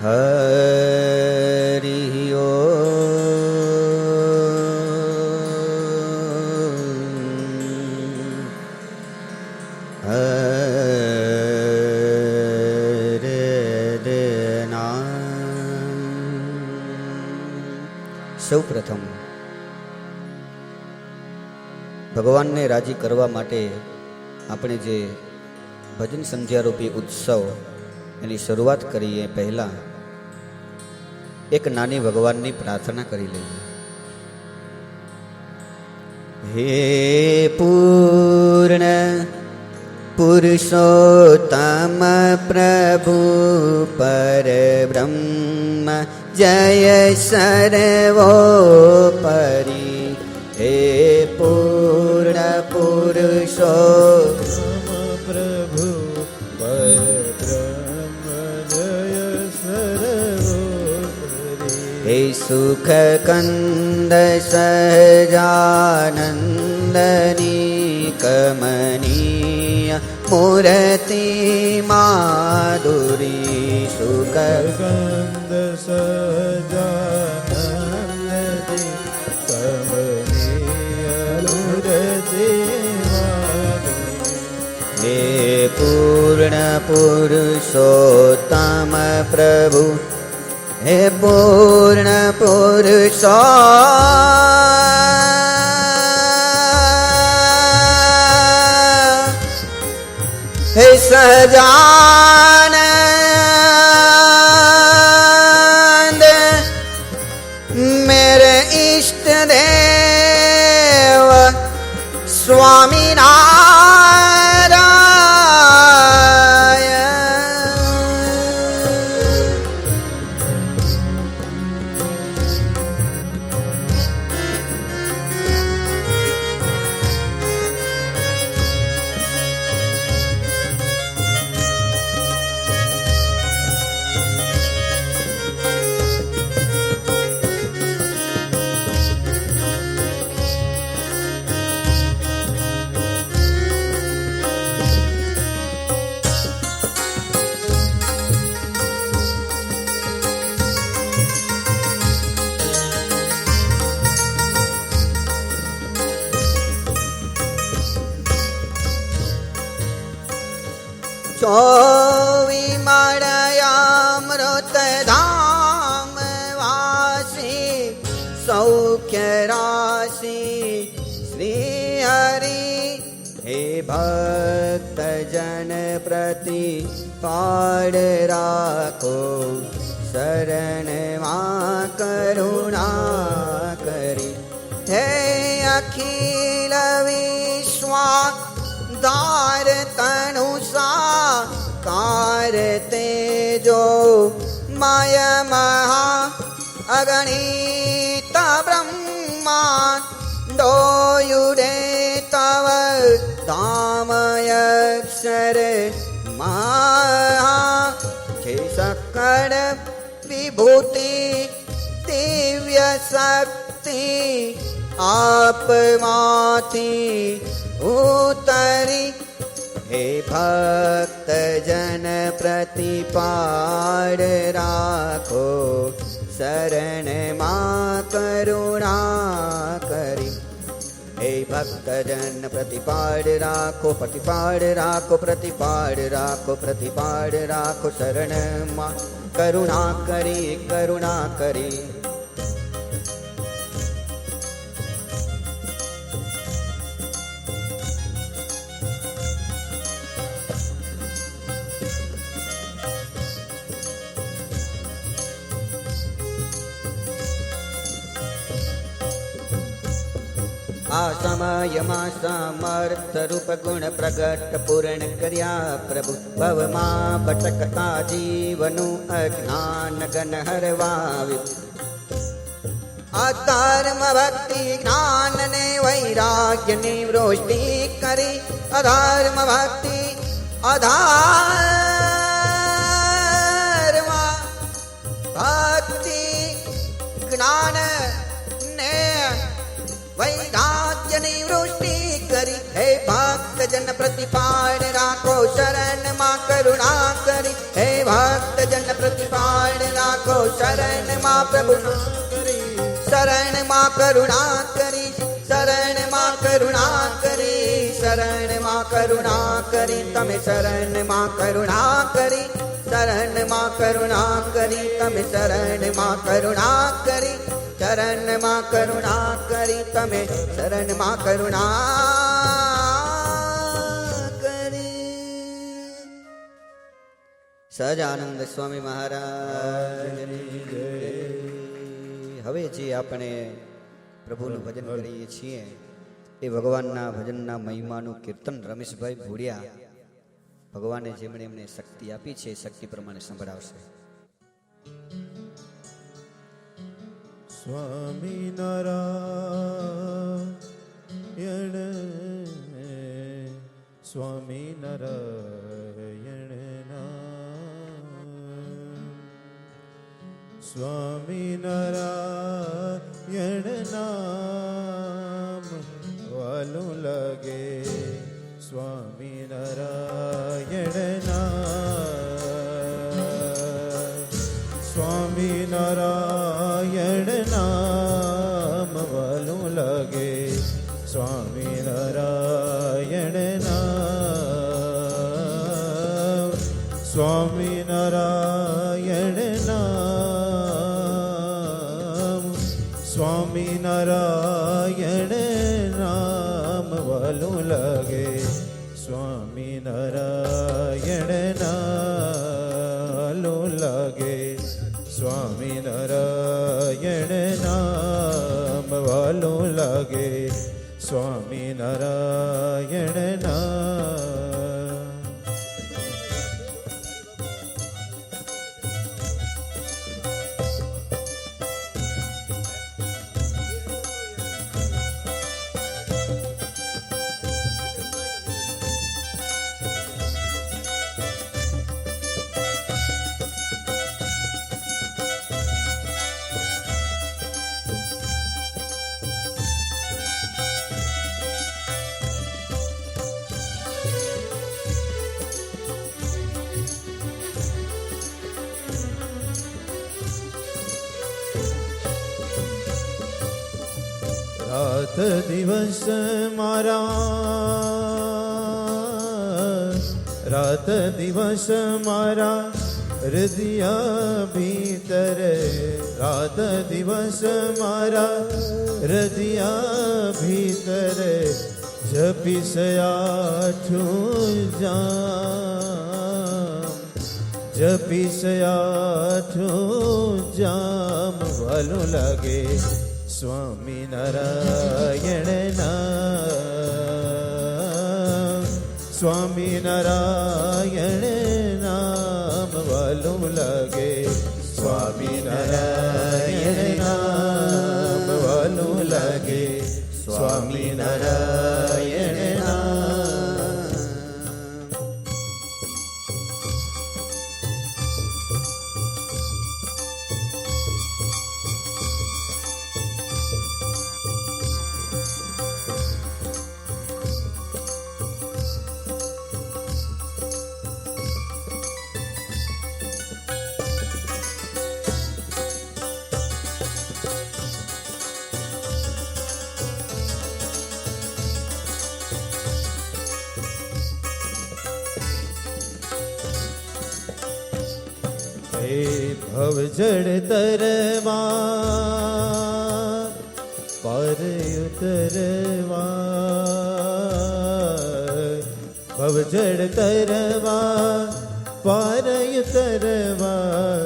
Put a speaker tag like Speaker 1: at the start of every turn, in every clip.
Speaker 1: હરિ સૌ પ્રથમ ભગવાનને રાજી કરવા માટે આપણે જે ભજન સંધ્યારૂપી ઉત્સવ એની શરૂઆત કરીએ પહેલા એક નાની ભગવાનની પ્રાર્થના કરી લઈએ. હે પૂર્ણ પુરુષોત્તમ પ્રભુ પરબ્રહ્મ જય સર્વોપરી. હે પૂર્ણ પુરુષોત્તમ
Speaker 2: પ્રભુ પરબ્રહ્મ જય સર્વોપરી.
Speaker 1: હે સુખ કંદ સહજાનંદની કમનીય મૂર્તિ માધુરી. સુખ
Speaker 2: કંદ સહજાનંદની કમનીય મૂર્તિ માધુરી.
Speaker 1: હે પૂર્ણ પુરુષોત્તમ પ્રભુ. હે પૂર્ણ પુરુષો હે સહજાનંદ મેરે ઇષ્ટ દેવ ચોવી મળયામૃત ધામ વાસી સૌખ્ય રાશિ શ્રી હરિ. હે ભક્ત જન પ્રતિ પાડ રાખો શરણમાં કરુણા કરી. હે અખિલ વિશ્વા દાર તનુષા કાર તેજો માય મહા અગણિત બ્રહ્માંડોયુડે તવ ધામયક્ષર મહા. હે સકળ વિભૂતિ દિવ્ય શક્તિ આપમાંથી ઉતરી. હે ભક્ત જન પ્રતિપાડ રાખો શરણમાં કરુણા કરી. હે ભક્ત જન પ્રતિપાડ રાખો પ્રતિપાડ રાખો પ્રતિપાડ રાખો પ્રતિપાડ રાખો શરણમાં કરુણા કરી કરુણા કરી. આ સમયમાં સમર્થ રૂપ ગુણ પ્રગટ પૂર્ણ કર્યા પ્રભુ. ભવમાં ભટકતા જીવનું અજ્ઞાન ગન હરવાવ્યું. અધર્મ ભક્તિ જ્ઞાન ને વૈરાગ્યની વૃષ્ટિ કરી. અધર્મ ભક્તિ અધર્મ ભક્તિ જ્ઞાન ને વૈરાગ્યની વૃષ્ટિ કરી. હે ભક્ત જન પ્રતિપાડ રાખો શરણમાં કરુણા કરી. હે ભક્ત જન પ્રતિપાડ પ્રભુ
Speaker 2: કરી
Speaker 1: શરણમાં કરુણા કરી શરણમાં કરુણા કરી શરણમાં કરુણા કરી તમે શરણમાં કરુણા કરી શરણમાં કરુણા કરી તમે શરણમાં કરુણા કરી શરણમાં કરુણા કરી તમે શરણમાં કરુણા કરી. સહજાનંદ સ્વામી મહારાજની જય. હવે જે આપણે પ્રભુનું ભજન કરીએ છીએ એ ભગવાનના ભજનના મહિમાનું કીર્તન રમેશભાઈ ભોડિયા ભગવાને જેમણે એમને શક્તિ આપી છે એ શક્તિ પ્રમાણે સંભળાવશે.
Speaker 2: સ્વામિનારાયણ સ્વામિનારાયણ સ્વામિનારાયણ નામ વાલું લાગે સ્વામિનારાયણ નામ સ્વામિનારાયણ નામ વાલું લાગે સ્વામિનારાયણ નામ સ્વામિનારાયણ નામ સ્વામિનારાયણ નામ વાલું લાગે સ્વામિનારાયણ નામ લાગે સ્વામિનારાયણ નામ વાલું લાગે સ્વામિનારાયણ નામ. રાત દિવસ મારા હૃદય ભીતર રાત દિવસ મારા હૃદય ભીતર જપીસયાઠું જામ વાલું લાગે સ્વામિનારાયણ નામ સ્વામિનારાયણ નામ વાલું લાગે સ્વામિનારાયણ નામ વાલું લાગે સ્વામિનારાયણ નામ. ભવજળ તરવા પર ઉતરવા ભવજળ તરવા પર ઉતરવા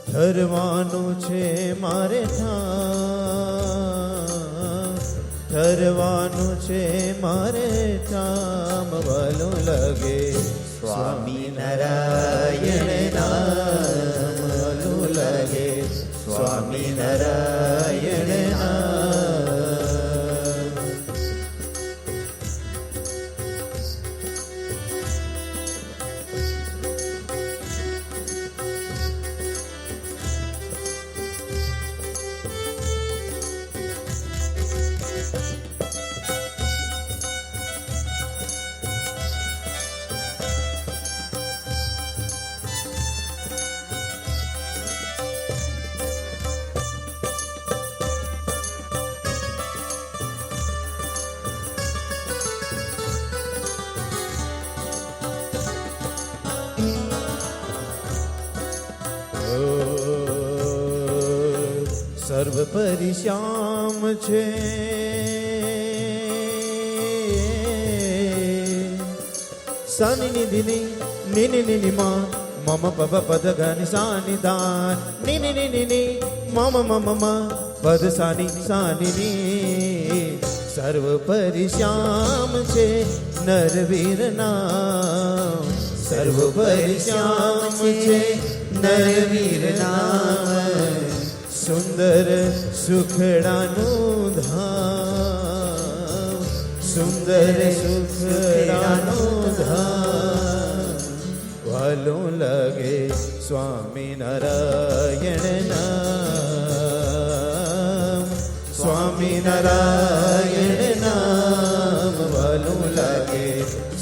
Speaker 2: ઠરવાનું છે મારે ઠરવાનું છે મારે ઠામ વાલું લાગે સ્વામિનારાયણ નામ વાલું લાગે સ્વામિનારાયણ નામ. સર્વ પરિશ્યામ છે. સાની નિધિની નિની નિની માં મમ પબ પદ ઘન સાની દાન નિની નિની ની મમ મમ મ પદ સાની સાની ની સર્વ પરિશ્યામ છે નરવીર નામ. સર્વ પરિશ્યામ છે નરવીર નામ. સુંદર સુખડાનું ધામ. સુંદર સુખડાનું ધામ. વાલું લાગે સ્વામી નારાયણ નામ. સ્વામી નારાયણ નામ. વાલું લાગે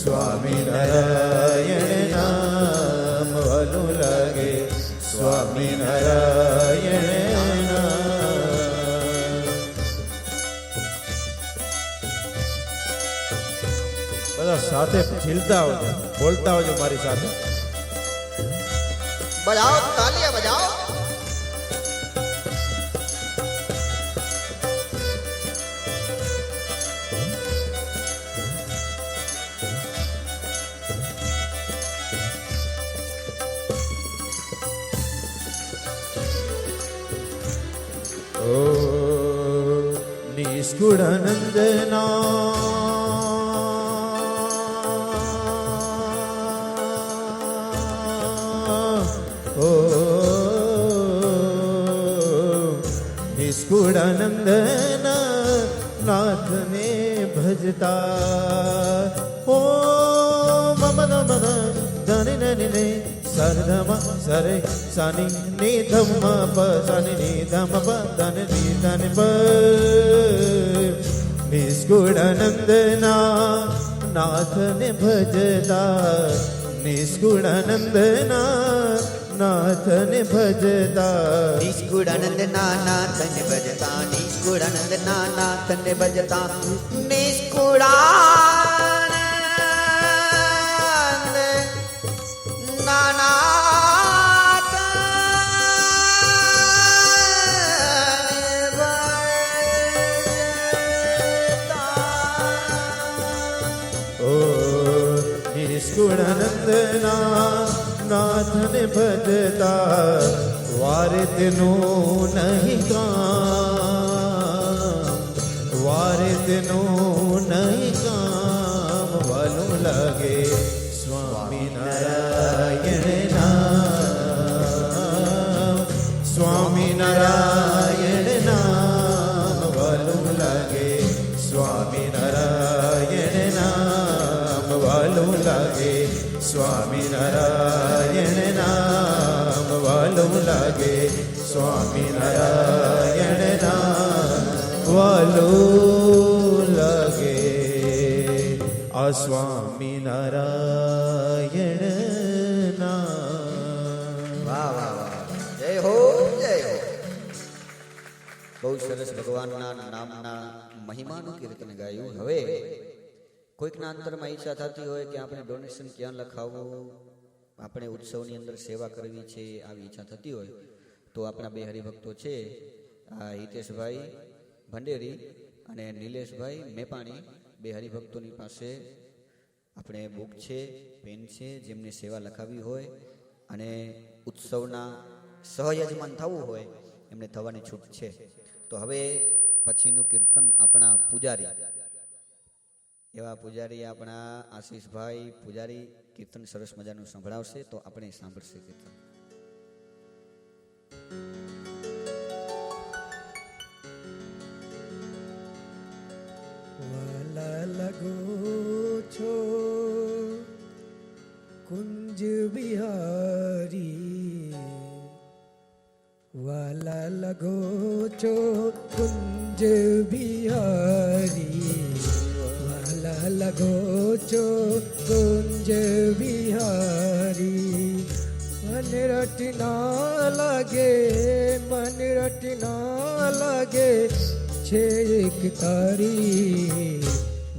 Speaker 2: સ્વામી નારાયણ નામ. વાલું લાગે સ્વામી નારાયણ નામ. બધા સાથે ઝીલતા આવજો, બોલતા આવજો મારી સાથે.
Speaker 1: બજાઓ તાલિયા બજાઓ.
Speaker 2: ઓ નિષ્કુળાનંદના ઓ નિષ્કુળાનંદના નાથને ભજતા. ઓ મમ નમ ધની નની ને સરધમ સરે સાની ની ધમ પ સાની ની ધમ પ ધન ની ધન પ. નિષ્કુળાનંદના નાથને ભજતા. નિષ્કુળાનંદના નાથને ભજતા.
Speaker 1: નિષ્કુળાનંદ નાથને ભજતા. નિષ્કુળાનંદ નાથને ભજતા. નિષ્કુળાનંદ નાનાથ
Speaker 2: ઓ નિષ્કુળાનંદના નાથને ભજતા. વારે તેનું નહીં કામ. વારે તેનું નહીં કામ. વાલું લાગે સ્વામી નારાયણ નામ. સ્વામી નારાયણ નામ. વાલું લાગે સ્વામી નારાયણ નામ. વાલું લાગે સ્વામી નારાયણ નામ. વાલું લાગે સ્વામી નારાયણ નામ. વાલું લાગે આ સ્વામી નારાયણ નામ.
Speaker 1: વાહ વાહ વાહ. જય હો જય હો. બહુ સરસ ભગવાનના નામના મહિમાનું કીર્તન ગાયું. હવે કોઈકના અંતરમાં ઈચ્છા થતી હોય કે આપણે ડોનેશન ક્યાં લખાવવું, આપણે ઉત્સવની અંદર સેવા કરવી છે, આવી ઈચ્છા થતી હોય તો આપણા બે હરિભક્તો છે, આ હિતેશભાઈ ભંડેરી અને નિલેશભાઈ મેપાણી, બે હરિભક્તોની પાસે આપણે બુક છે, પેન છે. જેમને સેવા લખાવી હોય અને ઉત્સવના સહયજમાન થવું હોય એમને થવાની છૂટ છે. તો હવે પછીનું કીર્તન આપણા પૂજારી, એવા પૂજારી આપણા આશીષભાઈ પૂજારી કીર્તન સરસ મજાનું સંભળાવશે. તો આપણે સાંભળશે કીર્તન.
Speaker 3: વાલા લગો છો કુંજ બિહારી. વાલા લગો છો કુંજ બિહારી. વાલા લગો છો કુંજ બિહારી. મન રટના લાગે, મન રટના લાગે છે એક તારી.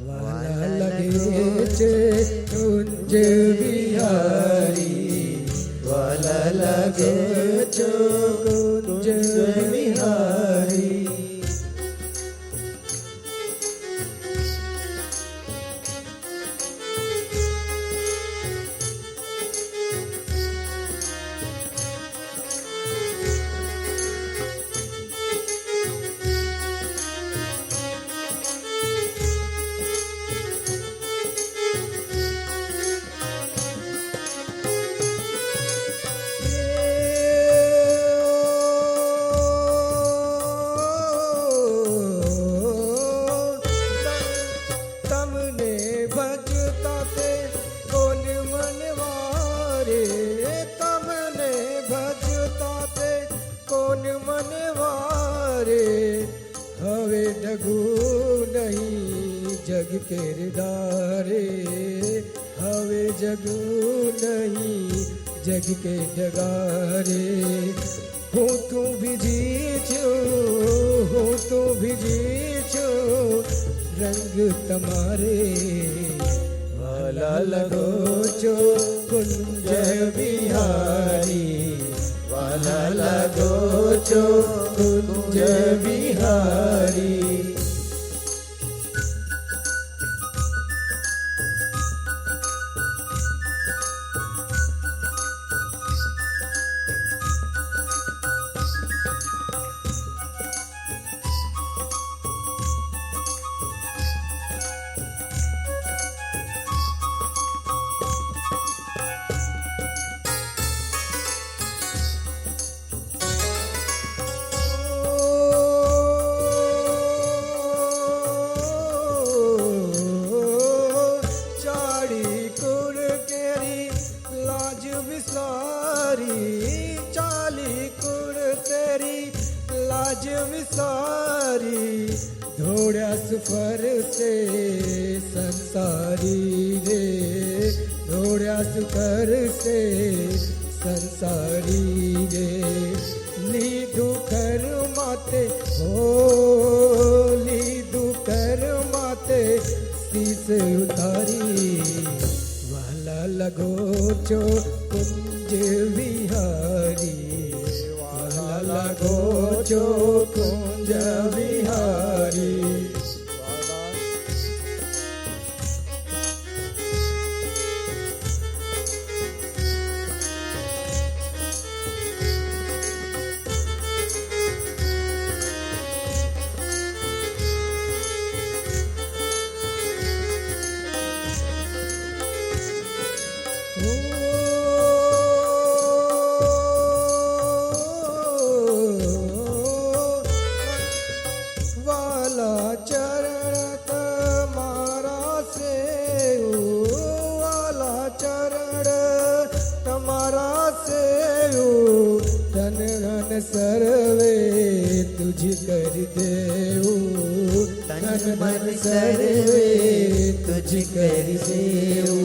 Speaker 3: વાલા લગે છે કુંજ બિહારી. વાલા લગે છો કુંજ બિહારી. किरदारे हवे जगू नहीं जग के डगारे हूँ तू भी छो हूँ तू भी छो रंग तमारे वाला लगो चो कुंज बिहारी वाला लगो चो कुंज बिहारी धोड़ा सुफर से संसारी रे धोड़ा सुफर से संसारी रे लीधु कर माते हो लीधु कर माते शीस उतारी वाला लगो चो कुंज विहारी वाला लगो चो कुंज विहारी सर्वे तुझ कर देऊ तन मन सर्वे तुझ कर देऊ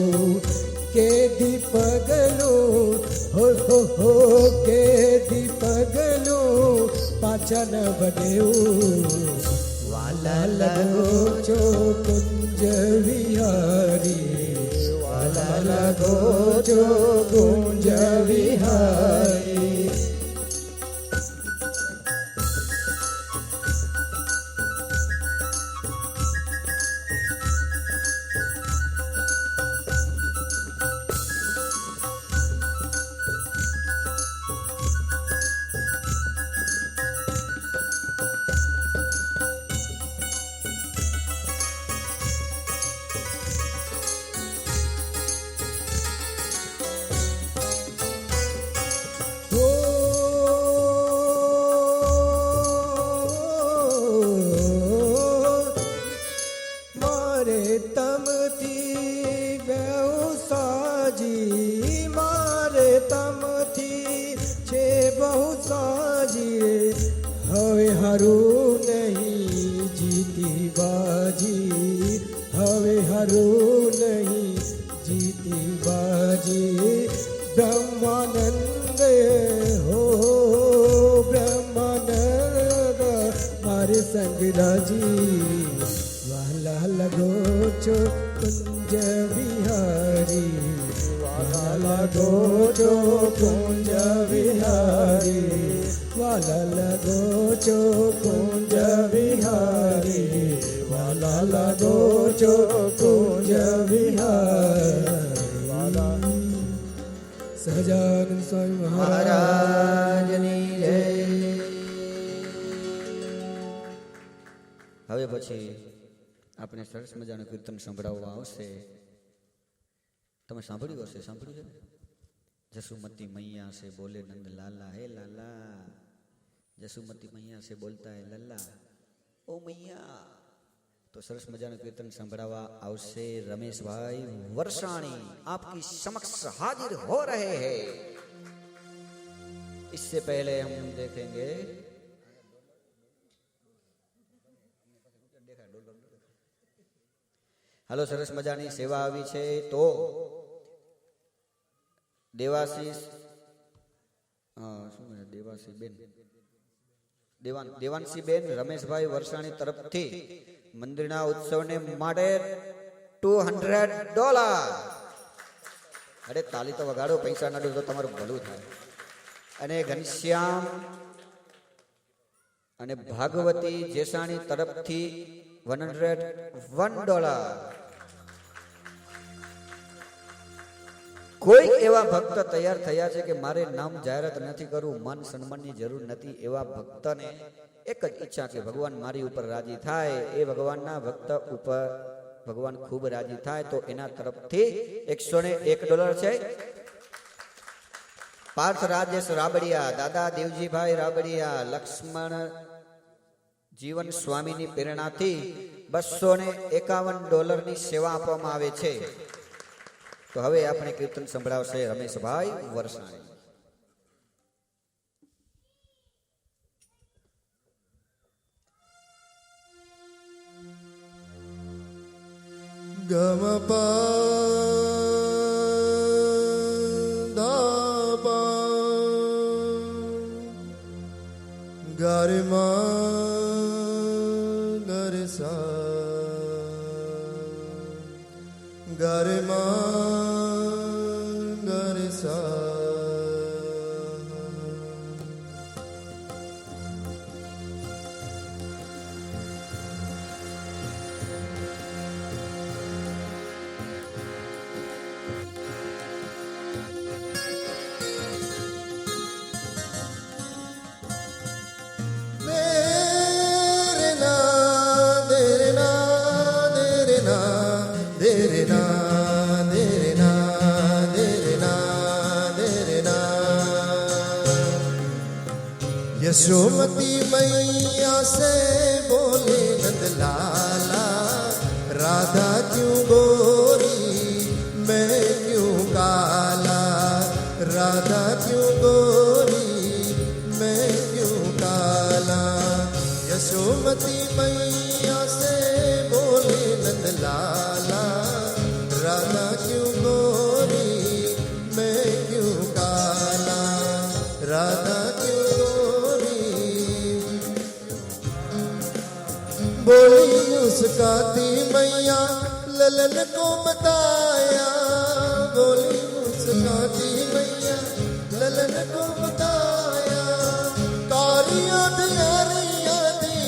Speaker 3: के दीपगलो हो के दीपगलो पाचन बडेऊ वाला लगो चो कुंज विहारी वाला लगो चो कुंज विहारी हवे हारू नहीं जीती बाजी हवे हारू नहीं जीती बाजी ब्रह्मानंद हो ब्रह्मानंद मारे संग राजी वाला लगो चो कुंज विहारी वाला लगो चो कुंज विहारी वाला लगो चो कुंज विहारी वाला लगो चो कुंज विहारी वाला સહજાનંદ સ્વામી મહારાજની જય.
Speaker 1: હવે પછી આપણે સરસ મજાનું કીર્તન સંભળાવવા આવશે. તમે સાંભળ્યું હશે, સાંભળ્યું છે? જસુમતી મૈયા से बोले नंद लाला हे लाला, जसुमती मैया से बोलता है लल्ला ओ मैया. तो सरस मजाનું કીર્તન સંભળાવવા આવશે રમેશભાઈ વરસાણી आपकी समक्ष हाजिर हो रहे हैं. इससे पहले हम देखेंगे હાલો, સરસ મજાની સેવા આવી છે. તો દેવાશીષ શું દેવાશી બેન દેવાંશી બેન રમેશભાઈ વરસાણી તરફથી મંદિરના ઉત્સવને માટે $200. અરે તાલી તો વગાડો, પૈસા ના દો તો તમારું ભલું થાય. અને ઘનશ્યામ અને ભાગવતી જેસાણી તરફથી $101. કોઈ એવા ભક્ત તૈયાર થયા છે કે મારે નામ જાહેરાત નથી કરવું, માન સન્માનની જરૂર નથી, એવા ભક્તને એક જ ઈચ્છા કે ભગવાન મારી ઉપર રાજી થાય. એ ભગવાનના ભક્ત ઉપર ભગવાન ખૂબ રાજી થાય તો એના તરફથી $101 છે. પાર્થ રાજેશ રાબડિયા, દાદા દેવજીભાઈ રાબડિયા, લક્ષ્મણ જીવન સ્વામીની પ્રેરણાથી $251 ની સેવા આપવામાં આવે છે. તો હવે આપણે કીર્તન સંભળાવશે રમેશભાઈ વરસાણી.
Speaker 2: ગમ ગરિમા ગરિસા ગરિમા ગરિસા यशोमती मैया से बोले नंदलाला, राधा क्यों गोरी मैं क्यों काला, राधा क्यों गोरी मैं क्यों काला. यशोमती मैया से बोले नंदलाला, राधा क्यों गोरी मैं क्यों काला, राधा क्यों बोली मुस्काती मैया ललन को बताया, बोली मुस्काती मैया ललन को बताया. कारिया दियारिया दी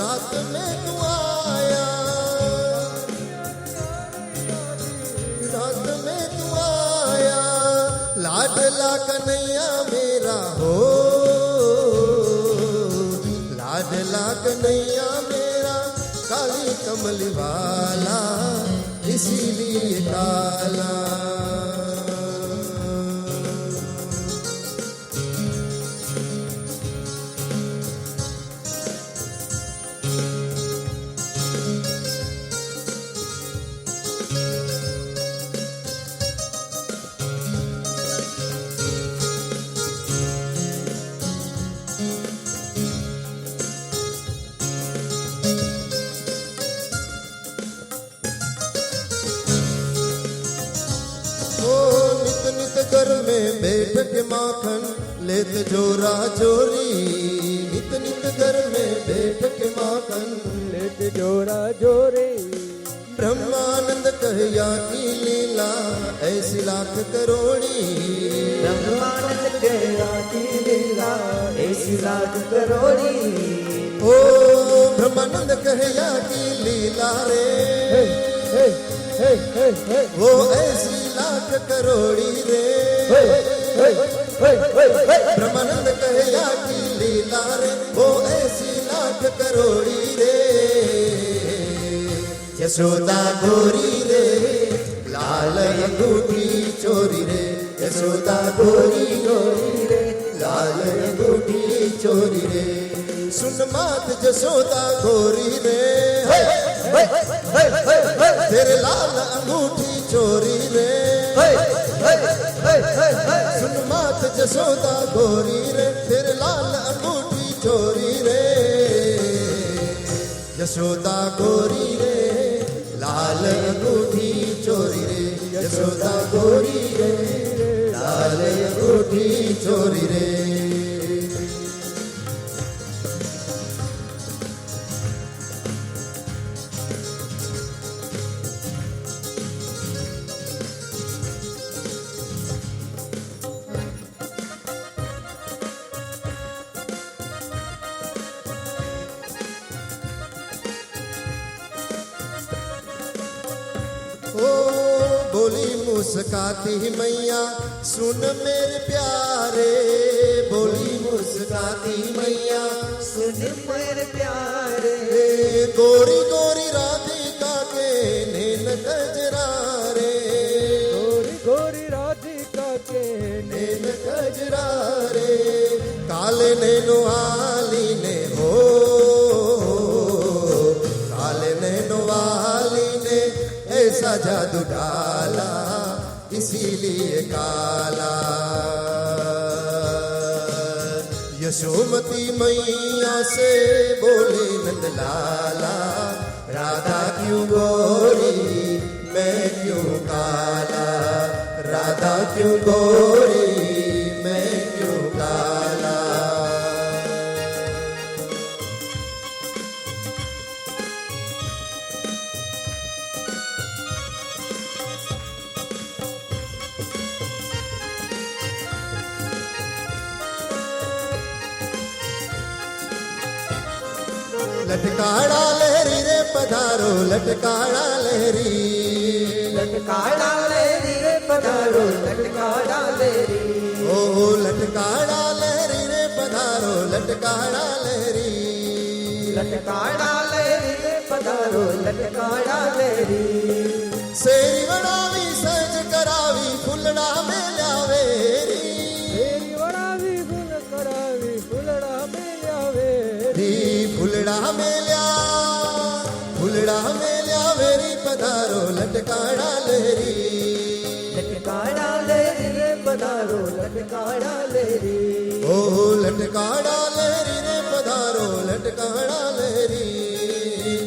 Speaker 2: रात में तू आया, रात में तू आया. लाडला कन्हैया मेरा हो, लाडला कन्हैया काली कमल वाला इसीलिए काला. घर में बैठ के माखन लेत जोरा जोरी, नित नित घर में बैठ के माखन
Speaker 3: लेत जोरा जोरी.
Speaker 2: ब्रह्मानंद कहया की लीला ऐसी लाख करोड़ी,
Speaker 3: ब्रह्मानंद कहया की लीला ऐसी लाख करोड़ी.
Speaker 2: ओ ब्रह्मानंद कहया की लीला रे, वो ऐसी लाख करोड़ी रे. ब्रह्मानंद कहया की लीला रे, वो ऐसी लाख करोड़ी रे. यशोदा गोरी रे लाल अंगूठी चोरी रे, यशोदा गोरी गोरी रे लाल अंगूठी चोरी रे. सुन मात यशोदा गोरी रे, तेरे लाल अंगूठी चोरी रे. सुन मात यशोदा गोरी रे, तेरे लाल अंगूठी चोरी रे. यशोदा गोरी रे લાલ અંગૂઠી ચોરી રે યશોદા ગોરી રે લાલ અંગૂઠી ચોરી રે ओ बोली मुस्काती मैया सुन मेरे प्यारे बोली मुस्काती मैया
Speaker 3: सुन मेरे प्यारे
Speaker 2: गोरी गोरी राधिका के नैन गजरा रे
Speaker 3: गोरी गोरी राधिका के
Speaker 2: नैन गजरा रे काले नैनो आली ने हो काले नैनो आली ने ऐसा जादू डाला इसीलिए काला यशोमती मैया से बोले नंदलाला राधा क्यों गोरी मैं क्यों काला राधा क्यों गोरी मैं क्यों काला लटकाड़ा लहरी रे पधारो लटकाड़ा लहरी
Speaker 3: लटकाड़ा लेरी रे पधारो लटकाड़ा लेरी
Speaker 2: ओ लटकाड़ा लहरी रे पधारो लटकाड़ा लहरी
Speaker 3: लटकाड़ा लेरी रे पधारो लटकाड़ा लेरी
Speaker 2: शेरी बनावी सज करावी फुलड़ा में ल्यावेरी
Speaker 3: तेरी वड़ावी फूल करावी फुलड़ा में ल्यावेरी
Speaker 2: फुलड़ा में ल्यावेरी पधारो लटकाड़ा लहरी
Speaker 3: लटकाड़ा लेरी रे पधारो लटकाड़ा लेरी
Speaker 2: ओ लटकाड़ा लहरी रे पधारो लटकाड़ा लहरी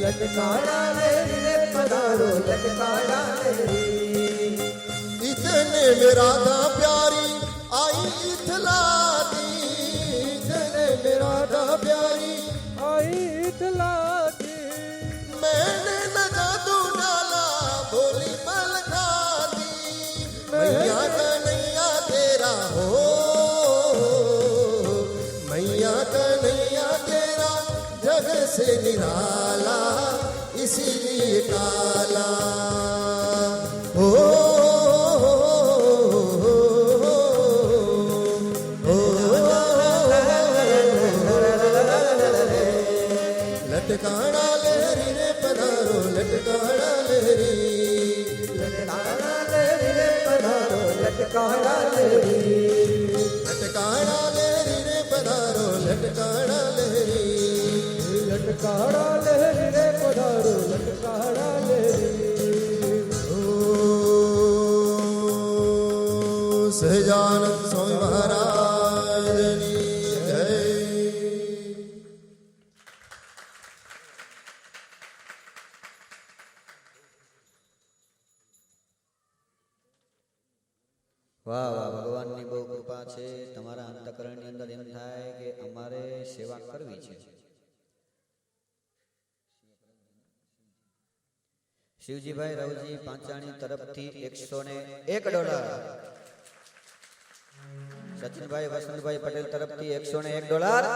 Speaker 3: लटकाड़ा लेरी रे पधारो लटकाड़ा लेरी
Speaker 2: इतने में राधा प्यारी आई इथलाती इतने में राधा प्यारी
Speaker 3: आई इतला की
Speaker 2: मैंने न जादू डाला बोली पल खाती मैया कन्हैया तेरा हो मैया कन्हैया तेरा जग से निराला इसीलिए काला हो लटकाड़ा लहरी रे पधारो लटकाड़ा लहरी
Speaker 3: लटकाड़ा लेरी रे पधारो लटकाड़ा लेरी
Speaker 2: लटकाड़ा लहरी रे पधारो लटकाड़ा लहरी
Speaker 3: लटकाड़ा लेरी रे पधारो लटकाड़ा लेरी
Speaker 2: ओ सहजानंद स्वामी महाराजनी जय
Speaker 1: વાહ વાહ ભગવાનની બહુ કૃપા છે તમારા અંતકરણની અંદર એમ થાય કે અમારે સેવા કરવી છે શિવજીભાઈ રાવજી પાંચાણી તરફથી $101 સચિનભાઈ વસંતભાઈ પટેલ તરફથી $101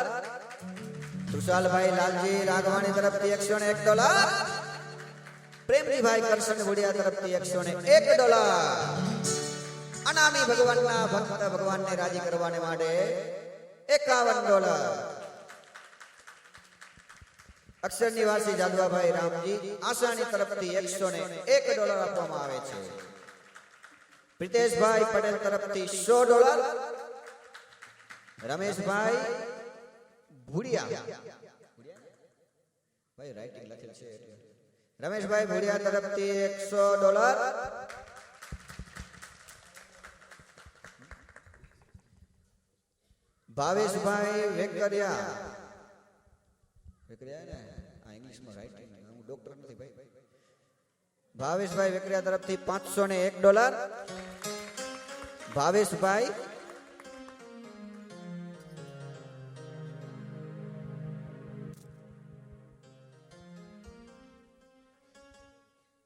Speaker 1: તૃષાલભાઈ લાલજી રાઘવાણી તરફથી $101 પ્રેમજીભાઈ કરશન ભુડિયા તરફથી $101 અનામી ભગવાનના ભક્ત ભગવાનને રાજી કરવાને માટે $51 અક્ષર નિવાસી જાદવાભાઈ રામજી આસાની તરફથી $101 આપવામાં આવે છે પ્રિતેશભાઈ પટેલ તરફથી $100 રમેશભાઈ ભુડિયા ભાઈ રાઇટિંગ લખેલ છે રમેશભાઈ ભુડિયા તરફથી $100 ભાવેશભાઈ વેકરિયા ને આ ઇંગ્લિશમાં રાઇટિંગ હું ડોક્ટર નથી ભાઈ ભાવેશભાઈ વેકરિયા તરફથી $501. ભાવેશભાઈ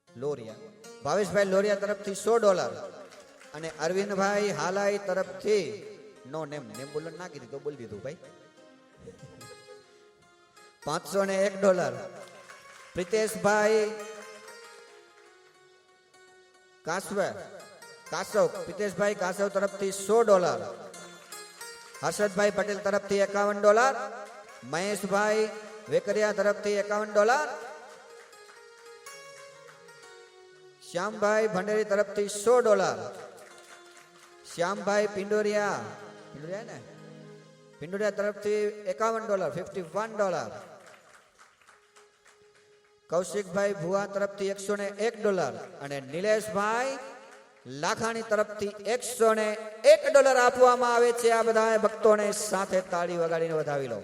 Speaker 1: લોરિયા, ભાવેશભાઈ લોરિયા તરફથી $100 અને અરવિંદભાઈ હાલાઈ તરફથી નો નેમ બોલો નાખી દીધો, બોલી દીધું ભાઈ, $501. પ્રિતેશભાઈ કાસવ પ્રિતેશભાઈ કાસવ તરફથી $100. હર્ષદભાઈ પટેલ તરફથી $51. મહેશભાઈ વેકરિયા તરફથી $51. શ્યામભાઈ ભંડેરી તરફથી $100. શ્યામભાઈ પિંડોરિયા તરફથી $51, $51. કૌશિકભાઈ ભુવા તરફથી $101 અને નિલેશભાઈ લાખાણી તરફથી $101 આપવામાં આવે છે. આ બધા ભક્તોને સાથે તાળી વગાડીને વધાવી લો.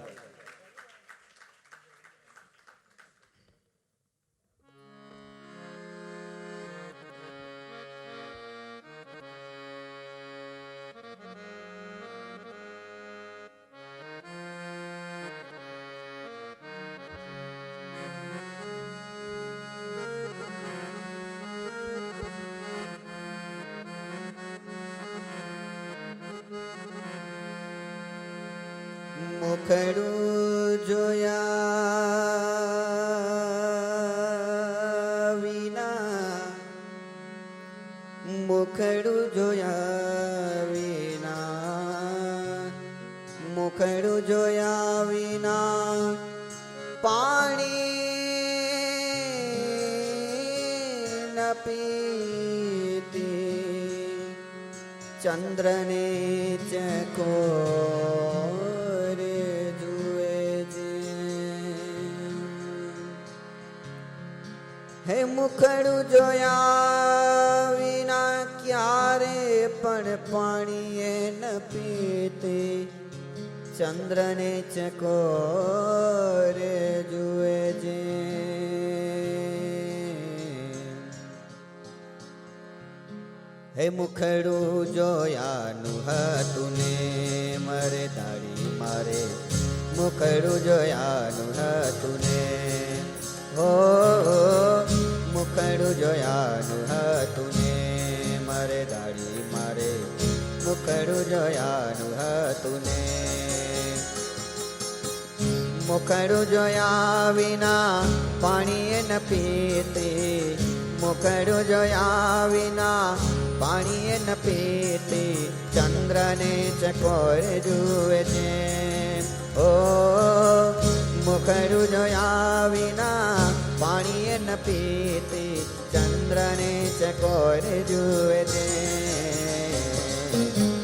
Speaker 1: મુખડું જોયા વિના, મુખડું જોયા વિના, મુખડું જોયા વિના પાણી ન પીતી, ચંદ્રને ચકો હે મુખડું જોયા વિના ક્યારે પણ પાણીએ ન પીતે, ચંદ્રને ચકોરે જુએ છે. હે મુખડું જોયાનું હતું ને મારે દાડી મારે, મુખડું જોયાનું હતું ને હો, મુખડું જોયાનું હતું ને મારે દાડી મારે, મુખડું જોયાનું હતું ને. મુખડું જોયા વિના પાણીએ ન પીતે, મુખડું જોયા વિના પાણીએ ન પીતે, ચંદ્રને ચકોરે જુએ છે. ઓ મુખડું જોયા વિના પાણીએ ન પીતે, ચંદ્રને ચકોરે જુએ છે,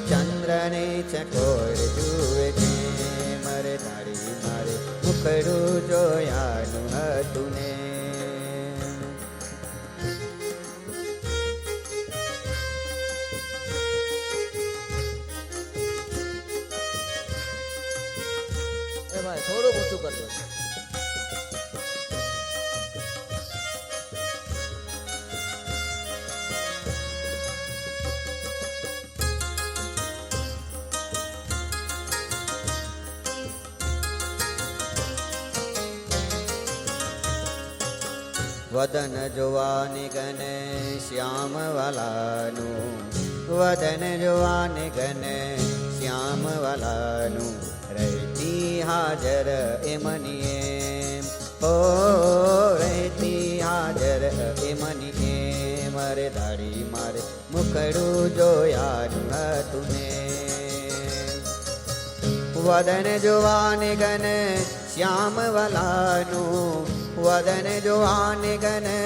Speaker 1: ચંદ્રને ચકોરે જુએ છે. મારે દાડી મારે મુખડું જોયાનું હતું ને. થોડું ઊંચું કરજો. વદન જોવાની ગને શ્યામ વાલાનું, વદન જોવાની ગને શ્યામ વાલાનું, રહેતી હાજર એમની એમ, ઓ રહેતી હાજર એમની એમ. મારે દાડી મારે મુખડું જોયાનું હતું ને. વદન જોવાને ગને શ્યામ વાલાનું, વદન જોવાને ગને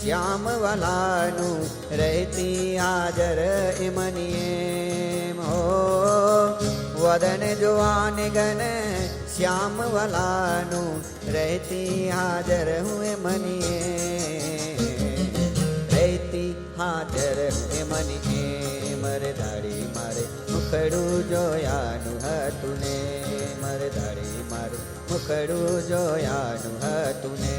Speaker 1: શ્યામ વાલાનું, રહેતી હાજર એમની એમ. હો વદન જોવાને ગને શ્યામ વાલાનું, રહેતી હાજર હું એમની એમ, રહેતી હાજર હું એમની એમ. મારે દાડી મારે મુખડું જોયાનું હતું ને, મારે દાડી મારે મુખડું જોયાનું હતું ને.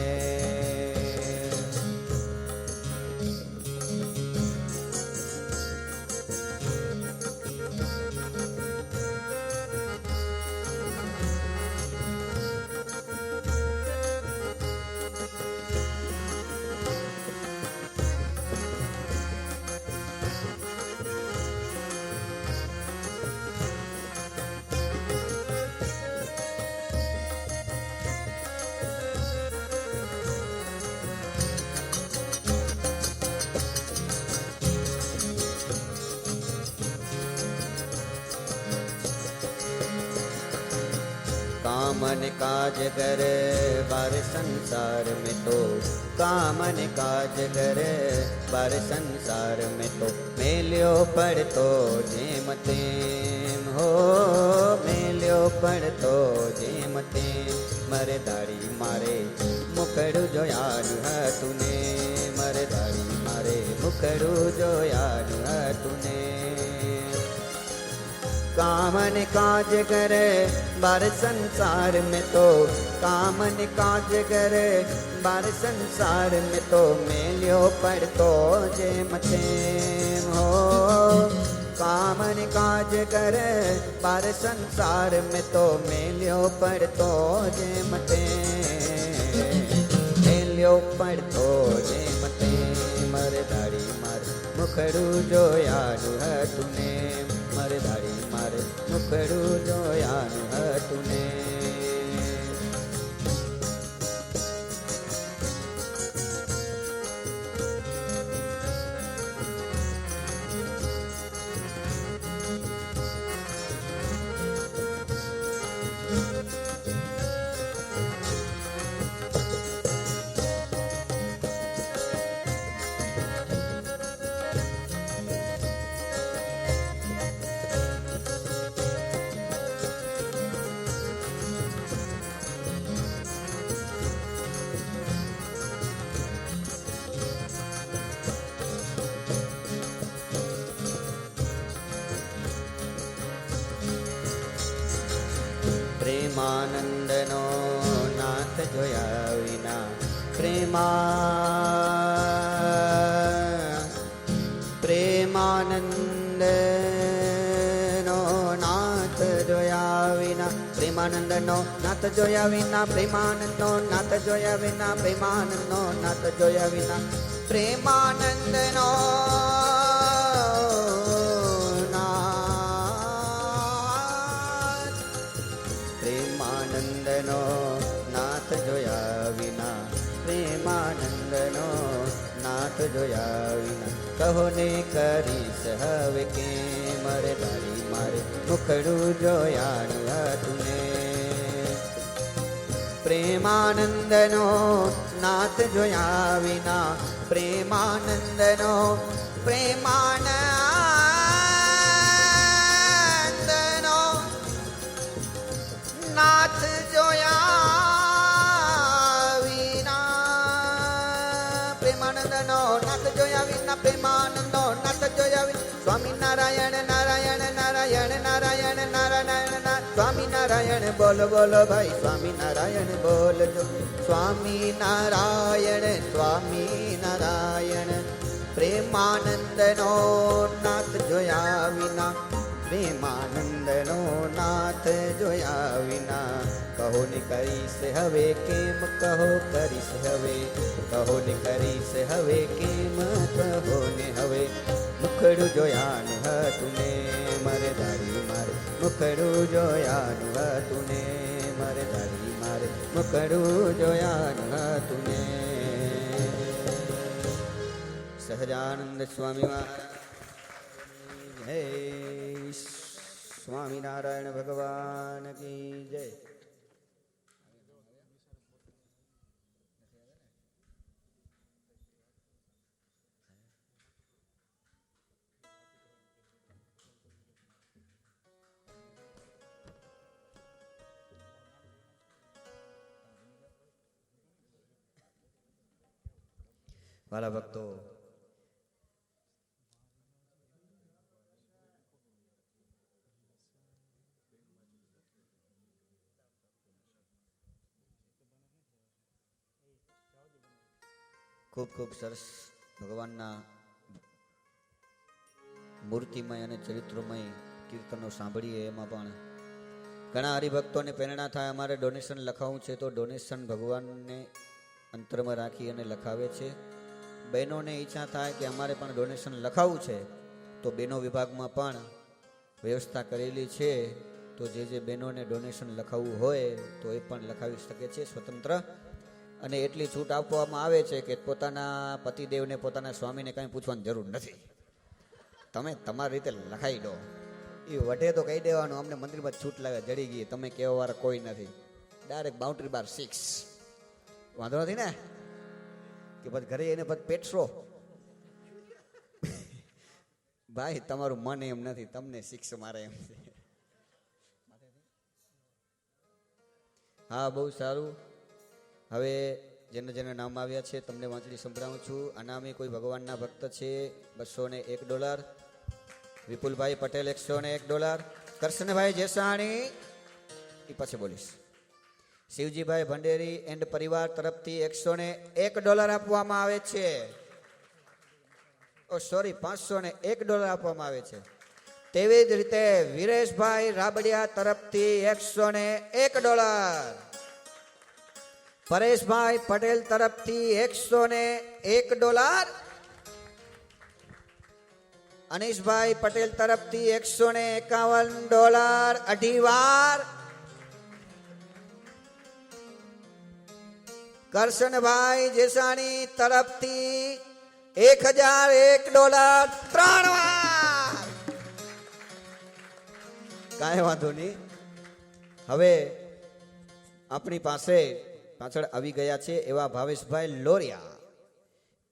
Speaker 1: कामन काज करे बार संसार में तो कामन काज करे बार संसार में तो मेल्यो पड़तो जेम तेम हो मेल्यो पड़तो जेम तेम मरे दाड़ी मारे मुखड़ू जो याद है तूने मरे दाड़ी मारे मुखड़ू जो याद है तूने कामन काज करे बार संसार में तो कामन काज करे बार संसार में तो मेल्यो पड़तो जे मथेम हो कामन काज करे बार संसार में तो मेल्यो पड़तो जे मथेम मेल्यो पड़तो जे मथेम मरे दाड़ी मार मुखड़ू जो याद है तूने मरे दाड़ी मारे मुखड़ू जो याद है तूने પ્રેમાનંદનો નાથ જોયા વિના પ્રેમાનંદનો નાથ જોયા વિના પ્રેમાનંદનો નાથ જોયા વિના પ્રેમાનંદનો નાથ જોયા વિના પ્રેમાનંદનો નાથ જોયા વિના પ્રેમાનંદનો પ્રેમાનંદનો નાથ જોયા વિના પ્રેમાનંદનો નાથ જોયા વિના કહો ને કરીશ હવે કે મરે દાડી મારે મુખડું જોયાનું હતું ને પ્રેમાનંદનો નાથ જોયા વિના પ્રેમાનંદનો પ્રેમાનંદનો નાથ જોયા વિના પ્રેમાનંદનો નાથ જોયા વિના પ્રેમાનંદનો નાથ જોયા વિના સ્વામી નારાયણ નારાયણ નારાયણ નારાયણ નારાયણ સ્વામી નારાયણ બોલો બોલો ભાઈ સ્વામી નારાયણ બોલજો સ્વામી નારાયણ પ્રેમાનંદનો નાથ જોયા વિના પ્રેમાનંદનો નાથ જોયા વિના કહો ને કરીશ હવે કેમ કહો કરીશ હવે કહો ને કરીશ હવે કેમ કહો ને હવે મુખડું જોયાનું હતું ને મારે દાડી મારે મુખડું જોયાનું હતું ને મારે દાડી મારે મુખડું જોયાનું હતું ને સહજાનંદ સ્વામી મહારાજ જય સ્વામિનારાયણ ભગવાન કી જય વાલા ભક્તો ખૂબ ખૂબ સરસ ભગવાનના મૂર્તિમય અને ચરિત્રમય કીર્તનો સાંભળીએ એમાં પણ ઘણા હરિભક્તોને પ્રેરણા થાય અમારે ડોનેશન લખાવવું છે તો ડોનેશન ભગવાનને અંતરમાં રાખી અને લખાવે છે બહેનોને ઈચ્છા થાય કે અમારે પણ ડોનેશન લખાવવું છે તો બહેનો વિભાગમાં પણ વ્યવસ્થા કરેલી છે તો જે બહેનોને ડોનેશન લખાવવું હોય તો એ પણ લખાવી શકે છે સ્વતંત્ર અને એટલી છૂટ આપવામાં આવે છે કે પોતાના પતિદેવને પોતાના સ્વામીને કંઈ પૂછવાની જરૂર નથી તમે તમારી રીતે લખાઈ દો એ વટે તો કહી દેવાનું અમને મંદિરમાં છૂટ લાગે જડી ગઈ તમે કહેવાવાળા કોઈ નથી ડાયરેક્ટ બાઉન્ડ્રી બાર 6. વાંધો નથી ને કે પછી ઘરે એને પછી પેટશો. ભાઈ તમારું મન એમ નથી, તમને 6 મારે એમ છે. હા બહુ સારું. હવે જેને જેને નામ આવ્યા છે તમને વાંચડી સંભળાવું છું. અનામી કોઈ ભગવાનના ભક્ત છે $201. વિપુલભાઈ પટેલ $101. કરશનભાઈ જેસાણી એ પછી બોલીશ. શિવજીભાઈ ભંડેરી એન્ડ પરિવાર તરફથી $101 આપવામાં આવે છે. ઓ સોરી, $501 આપવામાં આવે છે. તેવી જ રીતે વિરેશભાઈ રાબડિયા તરફથી $101. પરેશભાઈ પટેલ તરફથી $101. અનીશભાઈ પટેલ તરફથી $151 અઢી વાર. કરશનભાઈ જેસાણી તરફથી $1001 3 વાર. કાંઈ વાંધો નહીં. હવે આપણી પાસે પાછળ આવી ગયા છે એવા ભાવેશભાઈ લોરિયા.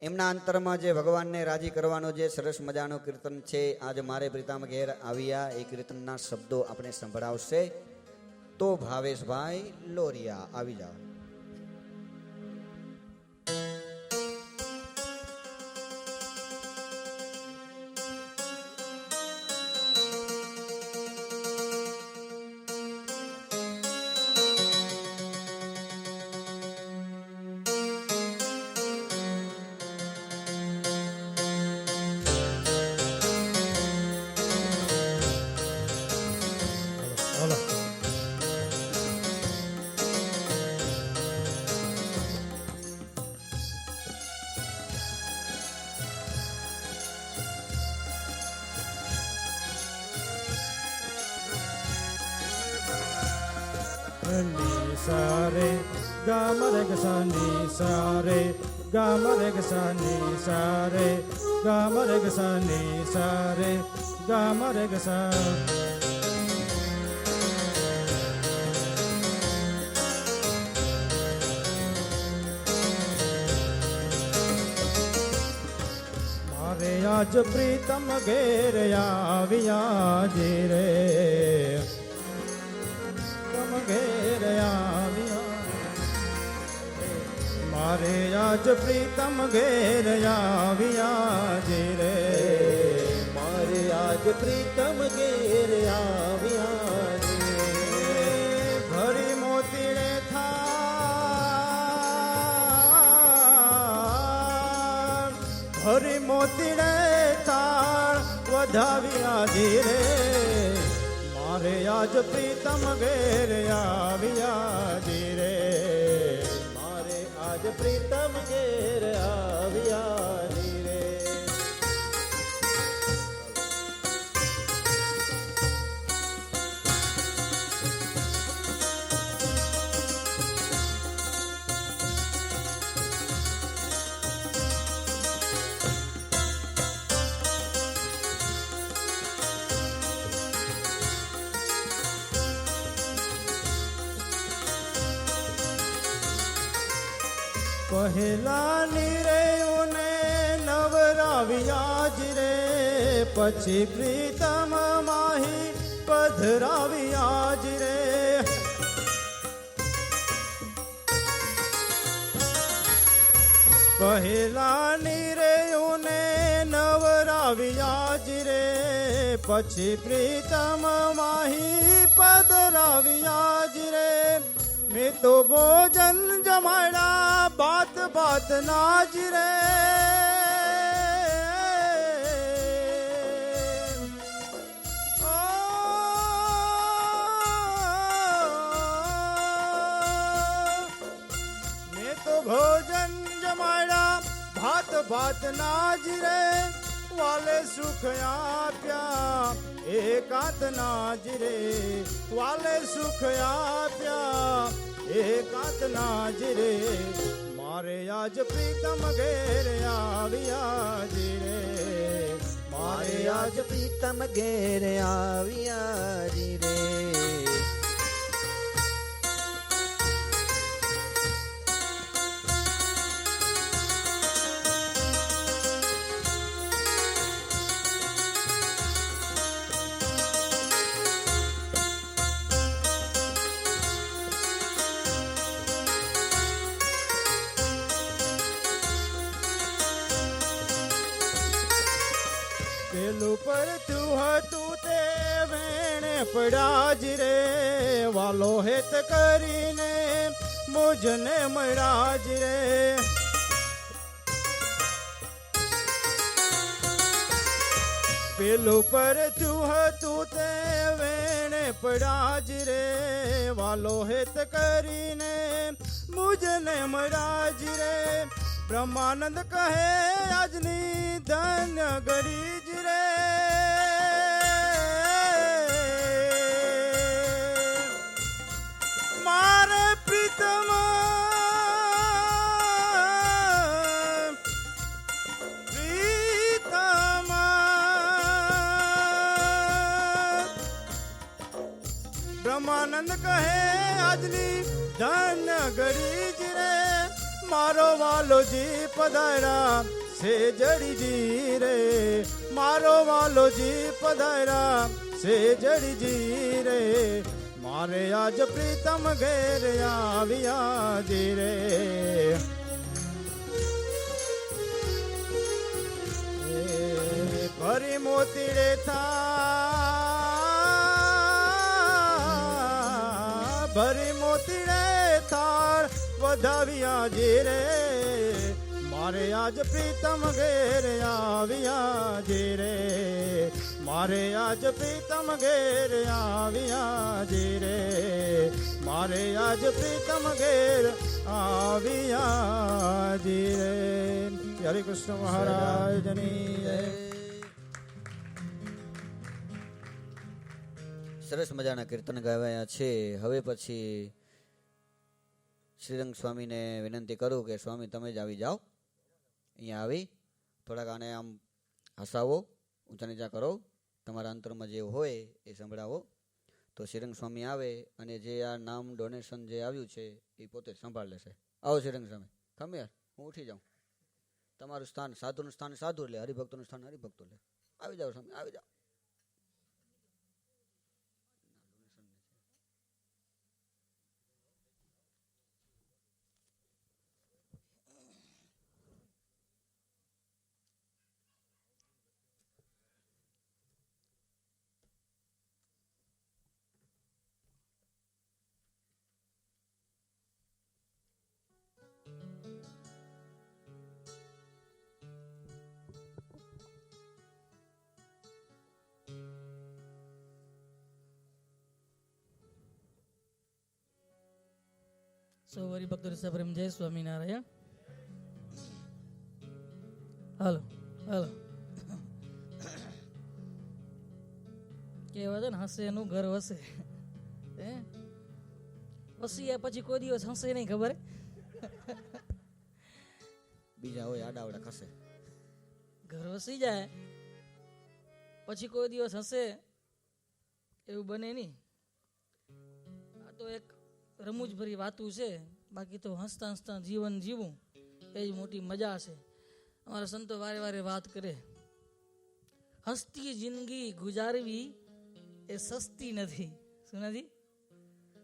Speaker 1: એમના અંતરમાં જે ભગવાનને રાજી કરવાનો જે સરસ મજાનો કીર્તન છે, આજ મારે પ્રીતમ ઘેર આવ્યા, એ કીર્તનના શબ્દો આપણે સંભળાવશે. તો ભાવેશભાઈ લોરિયા આવી જાઓ.
Speaker 2: Ni sare gamare gasa ni sare gamare gasa ni sare gamare gasa ni sare gamare gasa મારે આજ પ્રીતમ ઘેર આવ્યા જે રે ઘેર આવ્યા. મારે આજ પ્રીતમ ઘેર આવ્યા જે રે
Speaker 3: મારે આજ પ્રીતમ ઘેર આવ્યા છે.
Speaker 2: ભરી મોતીડે થાળ ભરી મોતીડે થાળ વધાવ્યા ધીરે. મારે આજ પ્રીતમ ઘેર આવ્યા ધીરે
Speaker 3: મારે આજ પ્રીતમ ઘેર આવ્યા ધીરે.
Speaker 2: પહેલા નિરેઓને નવરાવ્યા જ રે, પછી પ્રીતમ માહી પધરાવ્યા જ રે. પહેલા નિરેઓને નવરાવ્યા જ રે, પછી પ્રીતમ માહી પધરાવ્યા જ રે. મેં તો ભોજન જમાડા બાત બાત નાજ રે. મેં તો ભોજન જમાડા ભાત ભાત નાજ રે. વાલે સુખ આપ્યા એકાંત નાજ રે. વાલે સુખ આપ્યા એકાંત નાજ રે. મારે આજ પ્રીતમ ઘેર આવ્યા જ રે.
Speaker 3: મારે આજ પ્રીતમ ઘેર આવ્યા જ રે. પેલું પરતું હતું તે વેણે પડ્યા જ રે વાલો હેત કરીને મુજને મળ્યા જ રે પેલું પરતું હતું તે વેણે પડ્યા જ રે વાલો હેત કરીને મુજને મળ્યા જ રે બ્રહ્માનંદ કહે આજની ધન્ય ઘડી જ રે મારે પ્રીતમ પ્રીતમ બ્રહ્માનંદ કહે આજની ધન્ય ઘડી જ રે મારો વાલોજી પધાર્યા સે જડીજી રે મારો વાલોજી પધાર્યા સે જડીજી રે મારે આજ પ્રીતમ ઘેર આવ્યા જી રે ભરી મોતીડે ભરી મોતીડે થાર વધાવ્યા જે રે મારે આજ પ્રીતમ ઘેર આવ્યા જે રે મારે આજ પ્રીતમ ઘેર આવ્યા જે રે મારે આજ પ્રીતમ ઘેર આવ્યા જે રે હરે કૃષ્ણ મહારાજની જય
Speaker 1: સરસ મજાના કીર્તન ગાવાયા છે. હવે પછી શ્રીરંગ સ્વામીને વિનંતી કરું કે સ્વામી તમે જ આવી જાઓ, અહીંયા આવી થોડાક આને આમ હસાવો, ઊંચા નીચા કરો, તમારા અંતરમાં જે હોય એ સંભળાવો. તો શ્રીરંગ સ્વામી આવે અને જે આ નામ ડોનેશન જે આવ્યું છે એ પોતે સંભાળ લેશે. આવો શ્રીરંગ સ્વામી. ખમ યાર, હું ઉઠી જાઉં. તમારું સ્થાન સાધુનું સ્થાન સાધુ લે, હરિભક્તોનું સ્થાન હરિભક્તો લે. આવી જાઓ સ્વામી, આવી જાઓ.
Speaker 4: સૌ હરિભક્તો સપ્રેમ જય સ્વામિનારાયણ. હાલો હાલો કહેવાય છે ને, હસે એનું ઘર વસે. વસ્યા પછી કોઈ દિવસ હસે નહીં, ખબર
Speaker 1: બીજા હોય આડાવડા ખસે.
Speaker 4: ઘર વસી જાય પછી કોઈ દિવસ હસે એવું બને નહીં. આ તો એક રમૂજ ભરી વાતું છે, બાકી તો હસતા હસતા જીવન જીવું એ જ મોટી મજા છે. અમારા સંતો વારે વારે વાત કરે, હસતી જિંદગી ગુજારવી એ સસ્તી નથી. શું નથી?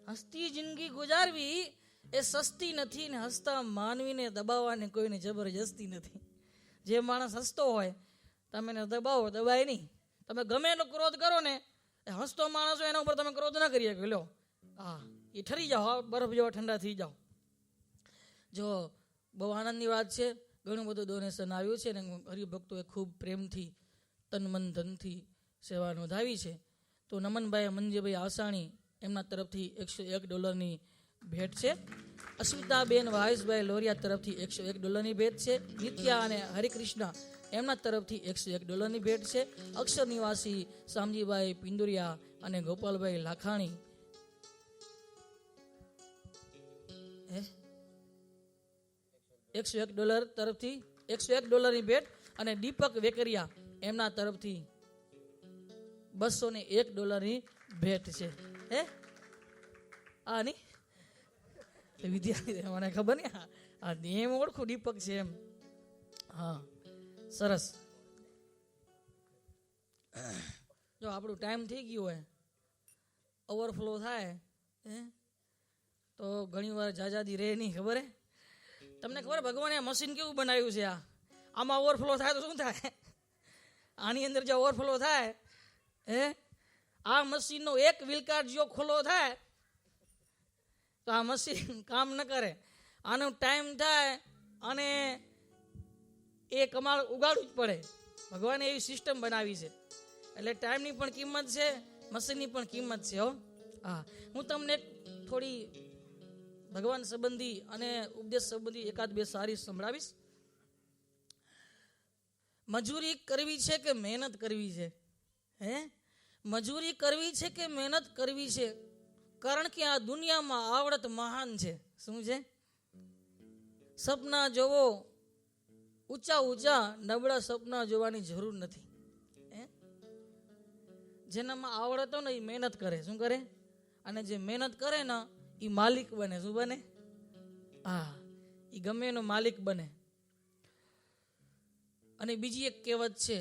Speaker 4: હસતી જિંદગી ગુજારવી એ સસ્તી નથી ને હસતા માનવીને દબાવવાની કોઈને જબરજસ્તી નથી. જે માણસ હસતો હોય તમે એને દબાવો, દબાય નહીં. તમે ગમે એનો ક્રોધ કરો ને, એ હસતો માણસ હોય એના ઉપર તમે ક્રોધ ના કરી શકો. લો હા, એ ઠરી જાઓ, બરફ જેવા ઠંડા થઈ જાઓ. જો બહુ આનંદની વાત છે, ઘણું બધું ડોનેશન આવ્યું છે ને હરિભક્તોએ ખૂબ પ્રેમથી તન મન ધનથી સેવા નોંધાવી છે. તો નમનભાઈ મંજીભાઈ આસાણી એમના તરફથી $101 ભેટ છે. અસ્મિતાબેન વાયસભાઈ લોરિયા તરફથી $101 ભેટ છે. નિત્યા અને હરિકૃષ્ણ એમના તરફથી $101 ભેટ છે. અક્ષર નિવાસી શામજીભાઈ પિંદુરિયા અને ગોપાલભાઈ લાખાણી $101 તરફથી $101 ભેટ, અને દીપક વેકરિયા એમના તરફથી $201 ભેટ છે. હે આ ની વિદ્યાર્થી મને ખબર નહીં, આ એમ ઓળખું દીપક છે એમ. હા સરસ. જો આપણું ટાઈમ થઈ ગયો હોય, ઓવરફ્લો થાય તો ઘણી વાર જાજાદી રહે નહીં. ખબર હે તમને? ખબર ભગવાને મશીન કેવું બનાવ્યું છે? આમાં ઓવરફ્લો થાય તો શું થાય? આની અંદર જે ઓવરફ્લો થાય આ મશીનનો એક વ્હીલ કાર્ડ જો ખુલ્લો થાય તો આ મશીન કામ ન કરે. આનો ટાઈમ થાય અને એ કમાળ ઉગાડવું જ પડે. ભગવાને એવી સિસ્ટમ બનાવી છે. એટલે ટાઈમની પણ કિંમત છે, મશીનની પણ કિંમત છે. હા, હું તમને થોડી ભગવાન સંબંધી અને ઉપદેશ સંબંધી એકાદ બે સારી સંભળાવીશ. મજૂરી કરવી છે કે મહેનત કરવી છે? મજૂરી કરવી છે કે મહેનત કરવી છે? કારણ કે આ દુનિયામાં આવડત મહાન છે. શું છે? સપના જોવો ઊંચા ઊંચા, નબળા સપના જોવાની જરૂર નથી. જેનામાં આવડતો ને એ મહેનત કરે. શું કરે? અને જે મહેનત કરે ને એ માલિક બને. શું બને? હા, એ ગમે એનો માલિક બને. અને બીજી એક કહેવત છે,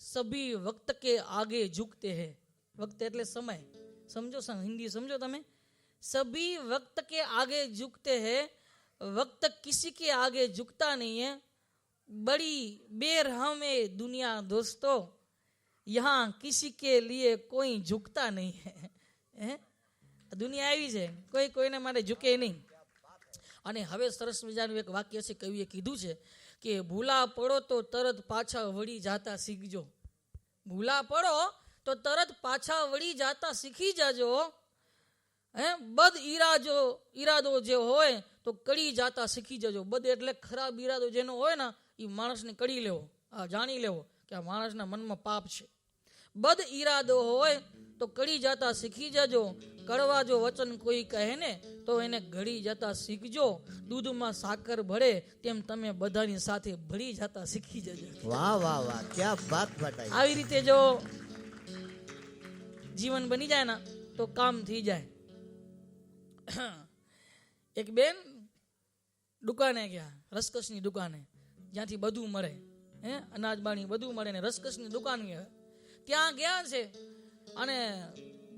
Speaker 4: સભી વક્ત કે આગે ઝુકતે હૈ. વક્ત એટલે સમય. સમજો, હિન્દી સમજો તમે? સભી વક્ત કે આગે ઝુકતે હૈ, वक्त किसी के आगे झुकता नहीं है, बड़ी बेरहम है दुनिया दोस्तों, यहाँ किसी के लिए कोई झुकता नहीं है. દુનિયા આવી છે, કોઈ કોઈને માટે ઝૂકે નહીં. અને હવે સરસ મજાનું એક વાક્ય છે, કવિએ કીધું છે કે ભૂલા પડો તો તરત પાછા વળી જાતા શીખજો. ભૂલા પડો તો તરત પાછા વળી જાતા શીખી જજો. બદ ઈરાદો જે હોય તો કડી જાતા શીખી જજો. બદ એટલે ખરાબ ઈરાદો જેનો હોય ને એ માણસને કડી લેવો, જાણી લેવો કે આ માણસના મનમાં પાપ છે. બદ ઈરાદો હોય તો કડી જાતા શીખી જજો. કડવા જો વચન કોઈ કહે ને તો એને ઘડી જતા શીખજો. દૂધમાં સાકર ભળે તેમ તમે બધાની સાથે ભળી જતા શીખી જજો.
Speaker 2: વાહ વાહ વાહ, ક્યા બાત બતાઈ.
Speaker 4: આવી રીતે જો જીવન બની જાય ને તો કામ થઈ જાય. એક બેન દુકાને ગયા, રસકસની દુકાને, જ્યાંથી બધું મળે, અનાજ બાણી બધું મળે ને રસકસની દુકાન ગયા. ત્યાં ગયા છે અને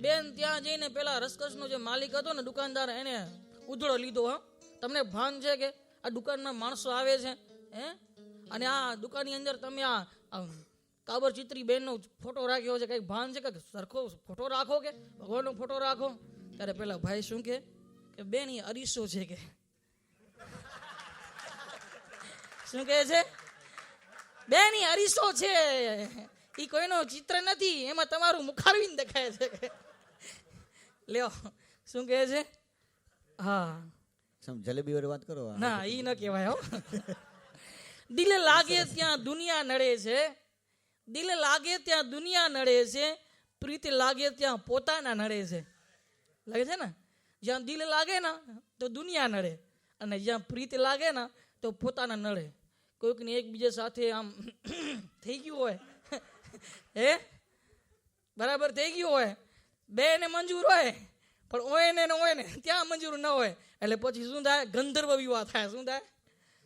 Speaker 4: બેન ત્યાં જઈને પેલા રસકસનો જે માલિક હતો ને દુકાનદાર, એને ઉધડો લીધો. તમને ભાન છે કે આ દુકાનમાં માણસો આવે છે અને આ દુકાનની અંદર તમે આ કાબર ચિત્રી બેનનો ફોટો રાખ્યો છે, કઈક ભાન છે કે સરખો ફોટો રાખો કે ભગવાનનો ફોટો રાખો? ત્યારે પેલા ભાઈ શું કે બેન એ અરીસો છે કે શું કહે છે? બેન એ અરીસો છે, એ કોઈનો ચિત્ર નથી, એમાં તમારું મુખારવીને દેખાય છે. લ્યો શું કહે છે? હા,
Speaker 2: જલેબી વાળી વાત કરો.
Speaker 4: ના, ઈ ન કહેવાય. દિલ લાગે ત્યાં દુનિયા નડે છે, દિલ લાગે ત્યાં દુનિયા નડે છે, પ્રીત લાગે ત્યાં પોતાના નડે છે. લાગે છે ને? જ્યાં દિલ લાગે ને તો દુનિયા નડે, અને જ્યાં પ્રીત લાગે ને તો પોતાના નડે. કોઈકને એકબીજા સાથે આમ થઈ ગયું હોય, બરાબર થઈ ગયું હોય, બે ને મંજૂર હોય, પણ હોય ને ત્યાં મંજૂર ન હોય, એટલે પછી શું થાય? ગંધર્વ વિવાહ થાય. શું થાય?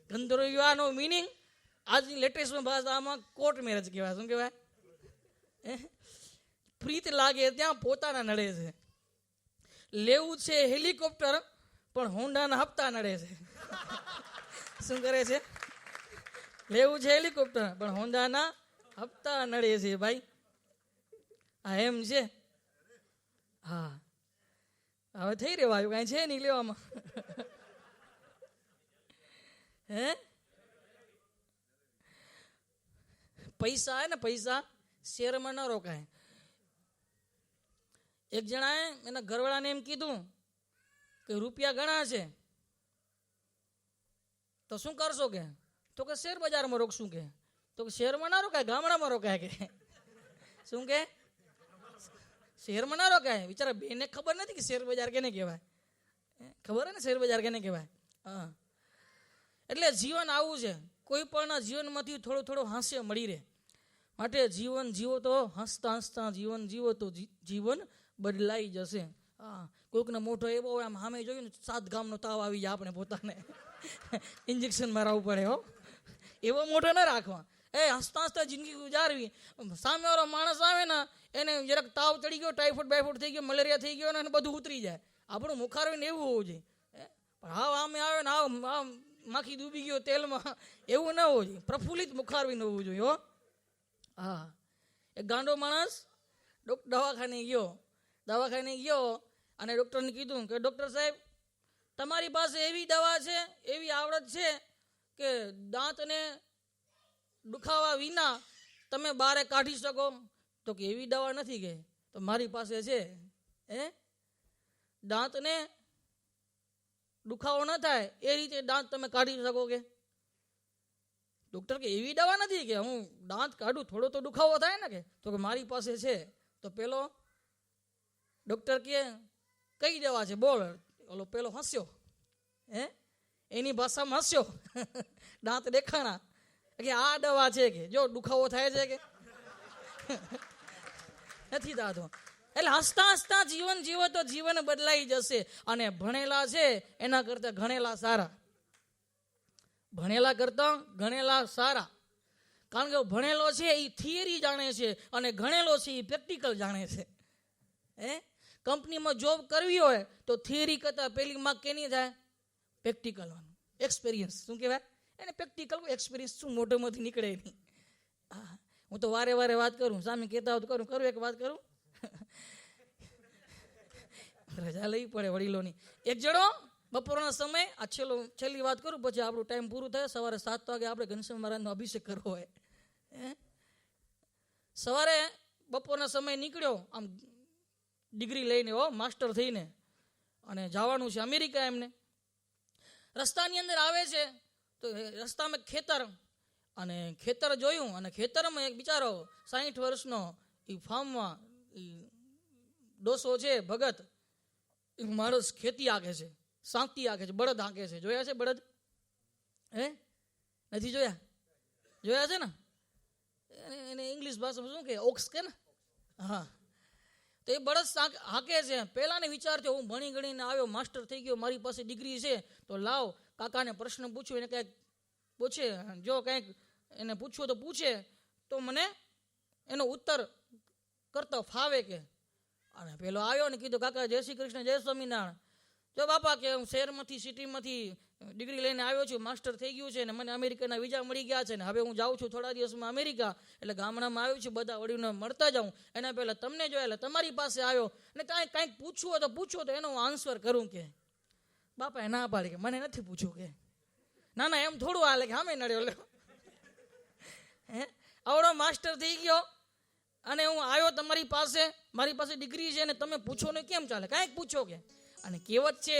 Speaker 4: ગંધર્વ વિવાહનો મિનિંગ આજની લેટેસ્ટમાં ભાષામાં કોર્ટ મેરેજ કહેવાય. શું કહેવાય? પ્રીત લાગે ત્યાં પોતાના નડે છે. લેવું છે હેલિકોપ્ટર પણ હોન્ડાના હપ્તા નડે છે. શું કરે છે? લેવું છે હેલિકોપ્ટર પણ હોન્ડાના હપ્તા નડે છે. ભાઈ આ એમ છે. હા, હવે થઈ રહેવાયું, કાંઈ છે નહીં લેવામાં. પૈસા હે ને, પૈસા શેરમાં ન રોકાય. એક જણાએ એના ઘરવાળાને એમ કીધું કે રૂપિયા ઘણા છે તો શું કરશો કે? તો કે શેર બજારમાં રોકશું કે. તો શહેરમાં ના રોકાય, ગામડામાં રોકાય કે. શું કે? શહેરમાં ના રોકાય. બિચારા બેને ખબર નથી કે શેર બજાર કેને કહેવાય. ખબર હે ને શેર બજાર કેને કહેવાય? હા, એટલે જીવન આવું છે. કોઈ પણ જીવનમાંથી થોડું થોડું હાસ્ય મળી રહે. માટે જીવન જીવો તો હસતા હસતા જીવન જીવો તો જીવન બદલાઈ જશે. હા, કોઈકનો મોટો એવો હોય, આમ સામે જોયું ને 7 ગામનો તાવ આવી જાય, આપણે પોતાને ઇન્જેક્શન મારવું પડે. એવો મોટો ન રાખવા. હસતા હસતા જિંદગી ગુજારવી. સામેવાળો માણસ આવે ને એને જરાક તાવ ચડી ગયો, ટાઇફોઇડ બાઇફોઇડ થઈ ગયો, મલેરિયા થઈ ગયો ને બધું ઉતરી જાય. આપણું મુખારવીને એવું હોવું જોઈએ. પણ હાવ આમે આવે ને હાવ માખી ડૂબી ગયો તેલમાં, એવું ન હોવું જોઈએ. પ્રફુલ્લિત મુખારવીને હોવું જોઈએ. હા, એક ગાંડો માણસ દવાખાને ગયો અને ડૉક્ટરને કીધું કે ડૉક્ટર સાહેબ, તમારી પાસે એવી દવા છે, એવી આવડત છે કે દાંતને દુખાવા વિના તમે બારે કાઢી શકો? તો કે એવી દવા નથી કે તો મારી પાસે છે. દાંતને દુખાવો ન થાય એ રીતે દાંત તમે કાઢી શકો કે? ડૉક્ટર કે એવી દવા નથી કે હું દાંત કાઢું થોડો તો દુખાવો થાય ને કે? તો કે મારી પાસે છે. તો પેલો ડૉક્ટર કે કઈ દવા છે બોલ. ઓલો પેલો હસ્યો, એની ભાષામાં હસ્યો, દાંત દેખાણા કે આ દવા છે કે જો દુખાવો થાય છે કે નથી થતો. એટલે હસતા હસતા જીવન જીવો તો જીવન બદલાઈ જશે. અને ભણેલા છે એના કરતા ગણેલા સારા. ભણેલા કરતા ગણેલા સારા. કારણ કે ભણેલો છે એ થિયરી જાણે છે અને ગણેલો છે એ પ્રેક્ટિકલ જાણે છે. કંપનીમાં જોબ કરવી હોય તો થિયરી કરતા પેલી માર્ક કેની થાય? Practical experience. શું કહેવાય એને? Practical experience. શું મોઢામાંથી નીકળે નહીં. હું તો વારે વારે વાત કરું, સામે કહેતા હોત કરું એક વાત કરું, રજા લઈ પડે વડીલોની. એક જણો બપોરના સમય આ છેલ્લી વાત કરું પછી આપણું ટાઈમ પૂરું થાય. સવારે 7 વાગે આપણે ઘનશ્યામ મહારાજનો અભિષેક કરવો હોય. સવારે બપોરના સમય નીકળ્યો આમ ડિગ્રી લઈને, માસ્ટર થઈને, અને જવાનું છે અમેરિકા એમને. રસ્તાની અંદર આવે છે તો રસ્તામાં ખેતર, અને ખેતર જોયું અને ખેતરમાં એક બિચારો 60 વર્ષનો એ ફાર્મમાં ડોસો છે ભગત, એ માણસ ખેતી આંકે છે, સાંતી આંકે છે, બળદ આંકે છે. જોયા છે બળદ? નથી જોયા? જોયા છે ને? એને ઇંગ્લિશ ભાષામાં શું કે ઓક્સ કે ને? હા. તો એ બળદ હાંકે છે. પહેલાને વિચાર થયો હું ભણી ગણીને આવ્યો, માસ્ટર થઈ ગયો, મારી પાસે ડિગ્રી છે, તો લાવ કાકાને પ્રશ્ન પૂછ્યો, એને કંઈક પૂછે, જો કંઈક એને પૂછવો તો પૂછે તો મને એનો ઉત્તર કરતા ફાવે કે. અને પેલો આવ્યો ને કીધું કાકા જય શ્રી કૃષ્ણ, જય સ્વામિનારાયણ. જો બાપા કે હું શહેરમાંથી સિટીમાંથી ડિગ્રી લઈને આવ્યો છું, માસ્ટર થઈ ગયું છે ને મને અમેરિકાના વિઝા મળી ગયા છે ને હવે હું જાઉં છું થોડા દિવસમાં અમેરિકા, એટલે ગામડામાં આવ્યું છું બધા વડીલોને મળતા જાઉં. એના પહેલાં તમને જોયા એટલે તમારી પાસે આવ્યો અને કાંઈક પૂછવું હોય તો પૂછો તો એનો આન્સર કરું કે. બાપાએ ના પાડી કે મને નથી પૂછવું કે. ના ના એમ થોડું હાલે કે સામે નડ્યો લે. આવડો માસ્ટર થઈ ગયો અને હું આવ્યો તમારી પાસે, મારી પાસે ડિગ્રી છે ને તમે પૂછો ને કેમ ચાલે? કાંઈક પૂછો કે. અને કહેવત છે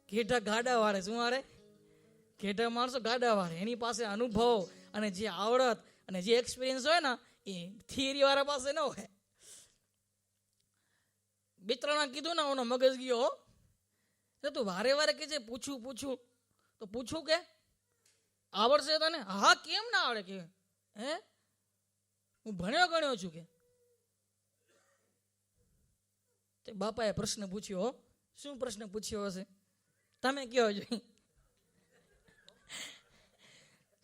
Speaker 4: ઘેટા ગાડા વાળે. શું વાળે? ઘેટા માણસો ગાડા વાળે. એની પાસે અનુભવ અને જે આવડત અને જે એક્સપિરિયન્સ હોય ને એ થિયરી વાળા પાસે ન હોય. 2-3 કીધું ને ઓનો મગજ ગયો. તું વારે વારે કે છે પૂછું તો પૂછું કે આવડશે તને? હા કેમ ના આવડે કે હું ભણ્યો ગણ્યો છું કે. તે બાપાએ પ્રશ્ન પૂછ્યો. શું પ્રશ્ન પૂછ્યો હશે તમે કહો જોઈ?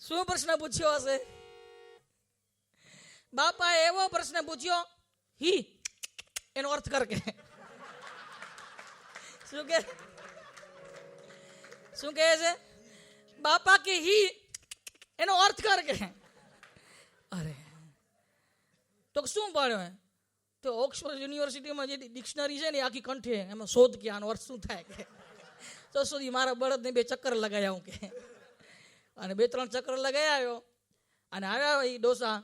Speaker 4: શું પ્રશ્ન પૂછ્યો હશે? બાપાએ એવો પ્રશ્ન પૂછ્યો, હી એનો અર્થ કર કે. શું કહે છે બાપા કે હી એનો અર્થ કર કે. અરે તો શું ભણ્યો? તો ઓક્સફર્ડ યુનિવર્સિટીમાં જે ડિક્શનરી છે ને આખી કંઠે એમાં શોધ કે આનો અર્થ શું થાય કે. તો સુધી મારા બળદને 2 ચક્કર લગાવ્યા હું કે. અને 2-3 ચક્કર લગાવી આવ્યો અને આવ્યા એ ડોસા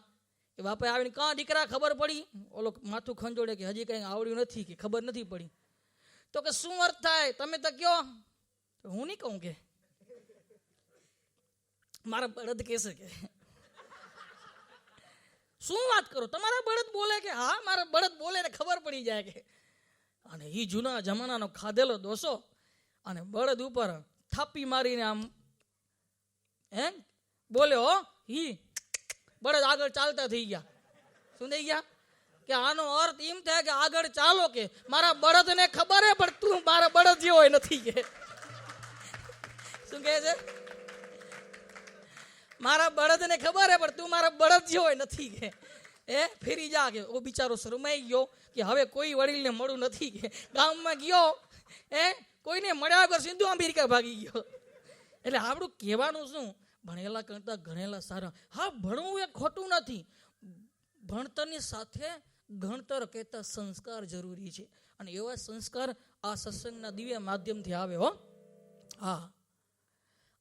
Speaker 4: એ બાપાએ આવીને કાં દીકરા ખબર પડી? ઓલો માથું ખંજોડે કે હજી કંઈ આવડ્યું નથી કે ખબર નથી પડી. તો કે શું અર્થ થાય તમે તો કયો? હું નહીં કહું કે મારા બળદ કહેશે કે. શું વાત કરો તમારા બળદ બોલે કે? હા મારા બળદ બોલે ને ખબર પડી જાય કે. અને એ જૂના જમાનાનો ખાધેલો દોસો અને બળદ ઉપર થાપી મારીને આમ બોલ્યો, હી બળદ આગળ ચાલતા થઈ ગયા. શું થઈ ગયા? કે આનો અર્થ એમ થાય કે આગળ ચાલો કે મારા બળદને ખબર હે પણ તું મારા બળદ જેવો નથી કે. શું કહે છે? મારા બળદને ખબર હે પણ તું મારા બળદ જેવો નથી કે. ફેરી જા કે. ઓ બિચારો શરમાઈ ગયો કે હવે કોઈ વડીલને મળું નથી કે. ગામમાં ગયો કોઈને મળ્યા વગર સીધું અમેરિકા ભાગી ગયો. એટલે આપણું કહેવાનું શું, ભણેલા કરતા ગણેલા સારા. હા, ભણવું એ ખોટું નથી. ભણતરની સાથે ગણતર કહેતા સંસ્કાર જરૂરી છે, અને એવા સંસ્કાર આ સત્સંગના દિવ્ય માધ્યમથી આવે હો. હા,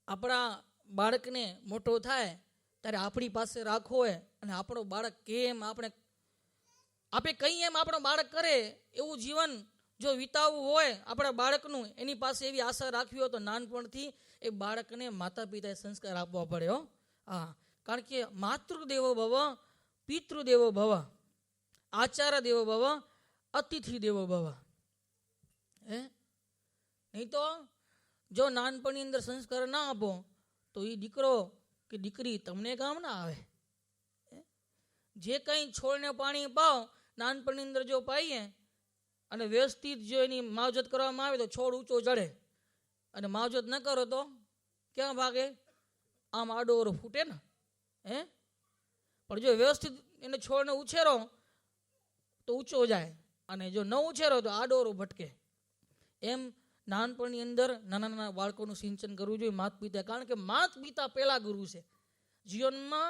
Speaker 4: આપણા બાળકને મોટો થાય ત્યારે આપણી પાસે રાખવો હોય, અને આપણો બાળક કેમ આપણે કહીએ એમ આપણો બાળક કરે એવું જીવન જો વિતાવવું હોય આપણા બાળકનું, એની પાસે એવી આશા રાખવી હોય તો નાનપણથી એ બાળકને માતા પિતાએ સંસ્કાર આપવા પડે હો. હા, કારણ કે માતૃદેવો ભવ, પિતૃદેવો ભવ, આચાર્ય દેવો ભવ, અતિથિ દેવો ભવ. નહીં તો જો નાનપણની અંદર સંસ્કાર ના આપો તો એ દીકરો કે દીકરી તમને કામ ના આવે. જે કંઈ છોડને પાણી પાઓ નાનપણની અંદર જો પાઈએ અને વ્યવસ્થિત જો એની માવજત કરવામાં આવે તો છોડ ઊંચો ચડે, અને માવજત ન કરો તો ક્યાં ભાગે? આમ આડોરો ફૂટે ને. પણ જો વ્યવસ્થિત એને છોડને ઉછેરો તો ઊંચો જાય, અને જો ન ઉછેરો તો આડોરો ભટકે. એમ નાનપણની અંદર નાના નાના બાળકોનું સિંચન કરવું જોઈએ માતા પિતા, કારણ કે માતા પિતા પહેલા ગુરુ છે જીવનમાં.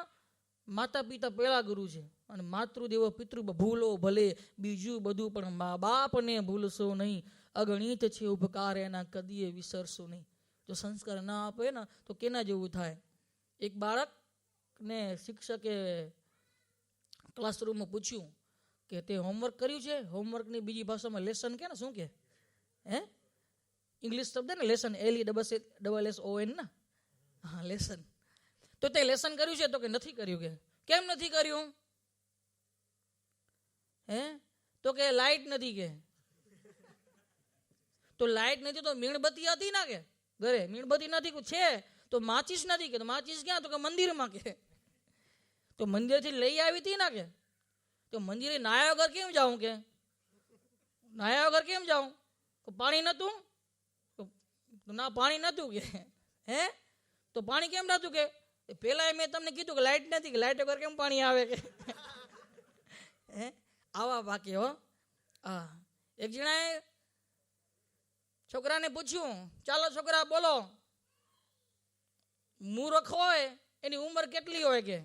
Speaker 4: માતા પિતા પહેલા ગુરુ છે, અને માતૃદેવો પિતૃ ભૂલો ભલે બીજું બધું પણ મા બાપને ભૂલશો નહીં, અગણિત છે ઉપકાર એના કદીએ વિસરશો નહીં. જો સંસ્કાર ના આપે ને તો કેના જેવું થાય? એક બાળકને શિક્ષકે ક્લાસરૂમમાં પૂછ્યું કે તે હોમવર્ક કર્યું છે? હોમવર્કની બીજી ભાષામાં લેસન કે ને શું કે? ઇંગ્લિશ શબ્દ ને લેસન, LESSON ને. હા, લેસન. તો તે લેસન કર્યું છે? તો કે નથી કર્યું. કે કેમ નથી કર્યું? તો કે લાઈટ નથી. કે તો લાઈટ નથી તો મીણબત્તી હતી ના? કે ઘરે મીણબત્તી નથી છે તો માચીસ નથી. કે માચીસ ક્યાં? તો કે મંદિરમાં. કે તો મંદિરથી લઈ આવી હતી ના? કે તો મંદિરે નાયા વગર કેમ જાઉં? કે નાયા વગર કેમ જાઉં? પાણી નતું? ના, પાણી નતું. કે તો પાણી કેમ નતું? કે પેલા મેં તમને કીધું કે લાઈટ નથી, કે લાઈટ વગર કેમ પાણી આવે? કે આવા વાક્ય હો. હા, એક જણાએ છોકરાને પૂછ્યું, ચાલો છોકરા બોલો, મૂર્ખ હોય એની ઉંમર કેટલી હોય? કે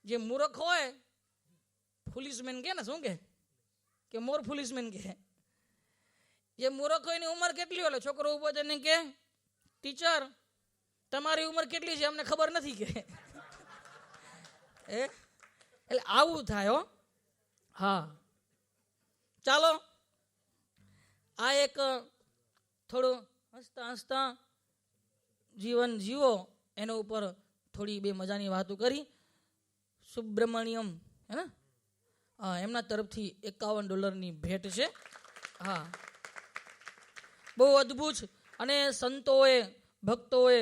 Speaker 4: જે મૂર્ખ હોય, ફુલિશમેન કે ને શું? કે મોર ફુલિશમેન. કે જે મૂર્ખ હોય એની ઉંમર કેટલી હોય? છોકરો ઉભો થઈને કે ટીચર તમારી ઉંમર કેટલી છે? અમને ખબર નથી. કે એટલે આવું થાય હો. હા, ચાલો આ એક થોડું હસતા હસતા જીવન જીવો એના ઉપર થોડી બે મજાની વાતો કરી. સુબ્રમણ્યમ એમના તરફથી $51 ભેટ છે. હા, બહુ અદ્ભુત. અને સંતોએ, ભક્તોએ,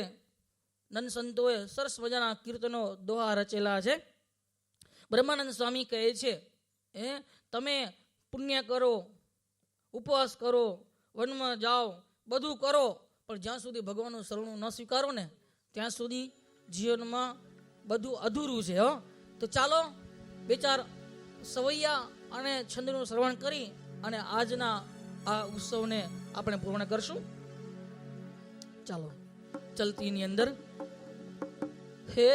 Speaker 4: નંદ સંતોએ સરસ મજાના કીર્તનો દોહા રચેલા છે. બ્રહ્માનંદ સ્વામી કહે છે, તમે પુણ્ય કરો, ઉપવાસ કરો, વનમાં જાઓ, બધું કરો, પણ જ્યાં સુધી ભગવાનનું શરણું ન સ્વીકારો ને ત્યાં સુધી જીવનમાં બધું અધૂરું છે. તો ચાલો બે ચાર સવૈયા અને છંદનું શ્રવણ કરી અને આજના આ ઉત્સવને આપણે પૂર્ણ કરશું. ચાલો ચલતીની અંદર હે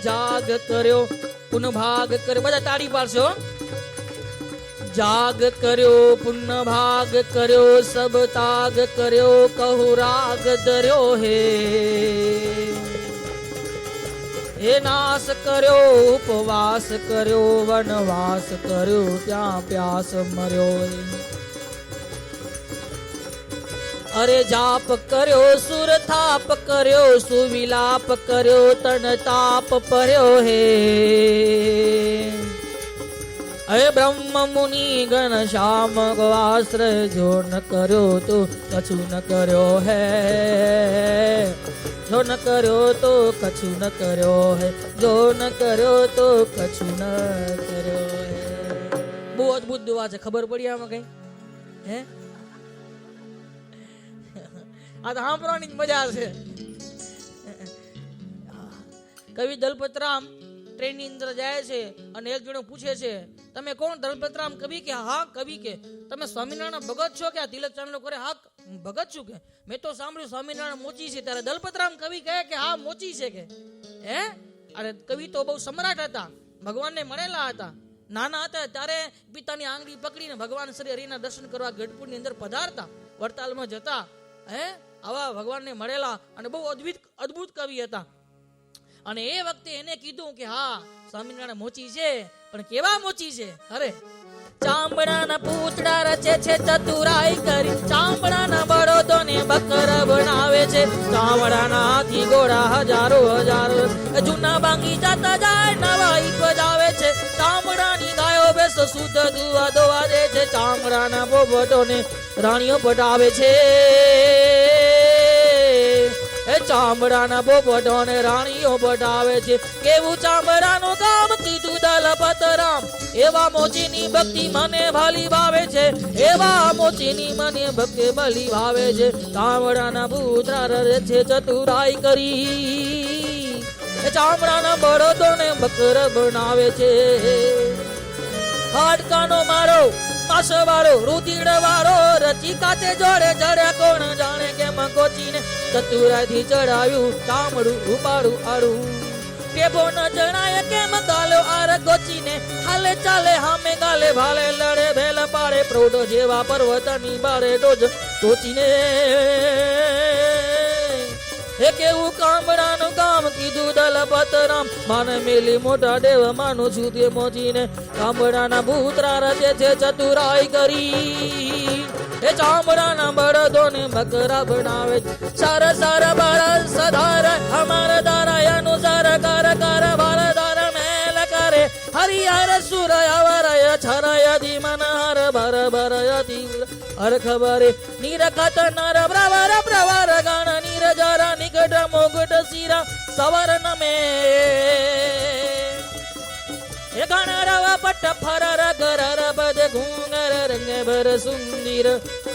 Speaker 4: જાગ કર્યો પુન ભાગ કર્યો, બધા તાળી પાડશો. જાગ કર્યો પુન ભાગ કર્યો, સબ તાગ કર્યો, કહું રાગ ધર્યો. હે નાશ કર્યો ઉપવાસ કર્યો, વનવાસ કર્યો, ત્યાં પ્યાસ મર્યો. અરે જાપ કર્યો સુર થાપ કર્યો, સુવિલાપ કર્યો, તન તાપ पर्यो. હે બ્રહ્મ મુનિ ગણ શ્યામ આશ્રય જો ન કર્યો તો કછું ન કર્યો હે, જો ન કર્યો તો કછું ન કર્યો હે, જો ન કર્યો તો કછું ન કર્યો હે. બહુ અદભુત દુઆ છે. ખબર પડી આમાં કઈ? આ તો સાંભળવાની જ મજા છે. કવિ દલપતરામ ટ્રેનની અંદર જાય છે અને એક જણો પૂછે છે, તમે કોણ? દલપતરામ કવિ. કે હા કવિ. કે તમે સ્વામિનારાયણ ભગત છો? કે આ તિલક ચાંદલો કરે? હા ભગત છું કે મેં તો સાંભળ્યું સ્વામિનારાયણ મોચી છે. ત્યારે દલપતરામ કવિ કહે કે હા મોચી છે કે હે. અરે કવિ તો બહુ સમ્રાટ હતા, ભગવાનને મળેલા હતા. નાના હતા ત્યારે પિતાની આંગળી પકડીને ભગવાન શ્રી હરિના દર્શન કરવા ગઢપુરની અંદર પધારતા, વડતાલમાં જતા. હે આવા ભગવાનને મળેલા અને બહુ અદ્ભુત કવિ હતા. અને એ વખતે એને કીધું કે હા સ્વામિનારાયણ મોચી છે, પણ કેવા મોચી છે. અરે ચામડાના પૂતળા રચે છે ચતુરાઈ કરી, ચામડાના બળદોને બકર બનાવે છે, ચામડાના હાથી ઘોડા હજારો હજારો, જૂના બાંગી જાતા જાય નવા ઈક બજાવે છે, ચામડાની ગાયો બેસો શુદ્ધ દુવા દોવા દે છે, ચામડાના પોપટોને રાણીઓ પટાવે છે, એ ચામડાના પોપટોને રાણીઓ પટાવે છે. કેવું ચામડાનું કામ કીધું દલપતરામ, એવા મોચીની ભક્તિ મને ભાલી ભાવે છે, એવા મોચીની મને ભક્તિ ભલી ભાવે છે. ચામડાના પુત્ર રહે છે ચતુરાઈ કરી, એ ચામડાના બળદોને બકર બનાવે છે. હાડકાનો મારો માસવાળો રુધિર વાળો રચી કાચે જોડે જડે કોણ જાણે કેમ કોચીને ચતુરાઈથી ચડાવ્યું ચામડું ઉપાડું આડું. ટેબો ન જણાય કેમ ગાલો આર ગોચીને, હાલે ચાલે હામે ગાલે ભાલે લડે ભેલ પાડે, પ્રૌઢ જેવા પર્વતની બારે ડોજ ટોચીને. એ કેવું કામડાનું કામ કીધું દલપતરામ, માને મેલી મોટા દેવ માનું છું તે મોચીને, ચામડાના ભૂતરા રચે છે ચતુરાઈ કરી, એ ચામડાના બળદોને બકરા બનાવે. સાર સાર બળદ સધાર અમાર દારાયનું સર કર કર બળદાર મેલ કરે, હરિહર સુરય છરય ધીમન હર ભર ભરયતિ હર ખબરે, નિરખત નર પ્રવર પ્રવર ગણ નિરજર નિકટ મુગટ શિરા સવર્ણ મે, એ ગણ રવ પટ ફરર ગરર પદ ઘૂંગર રંગ ભર સુંદર,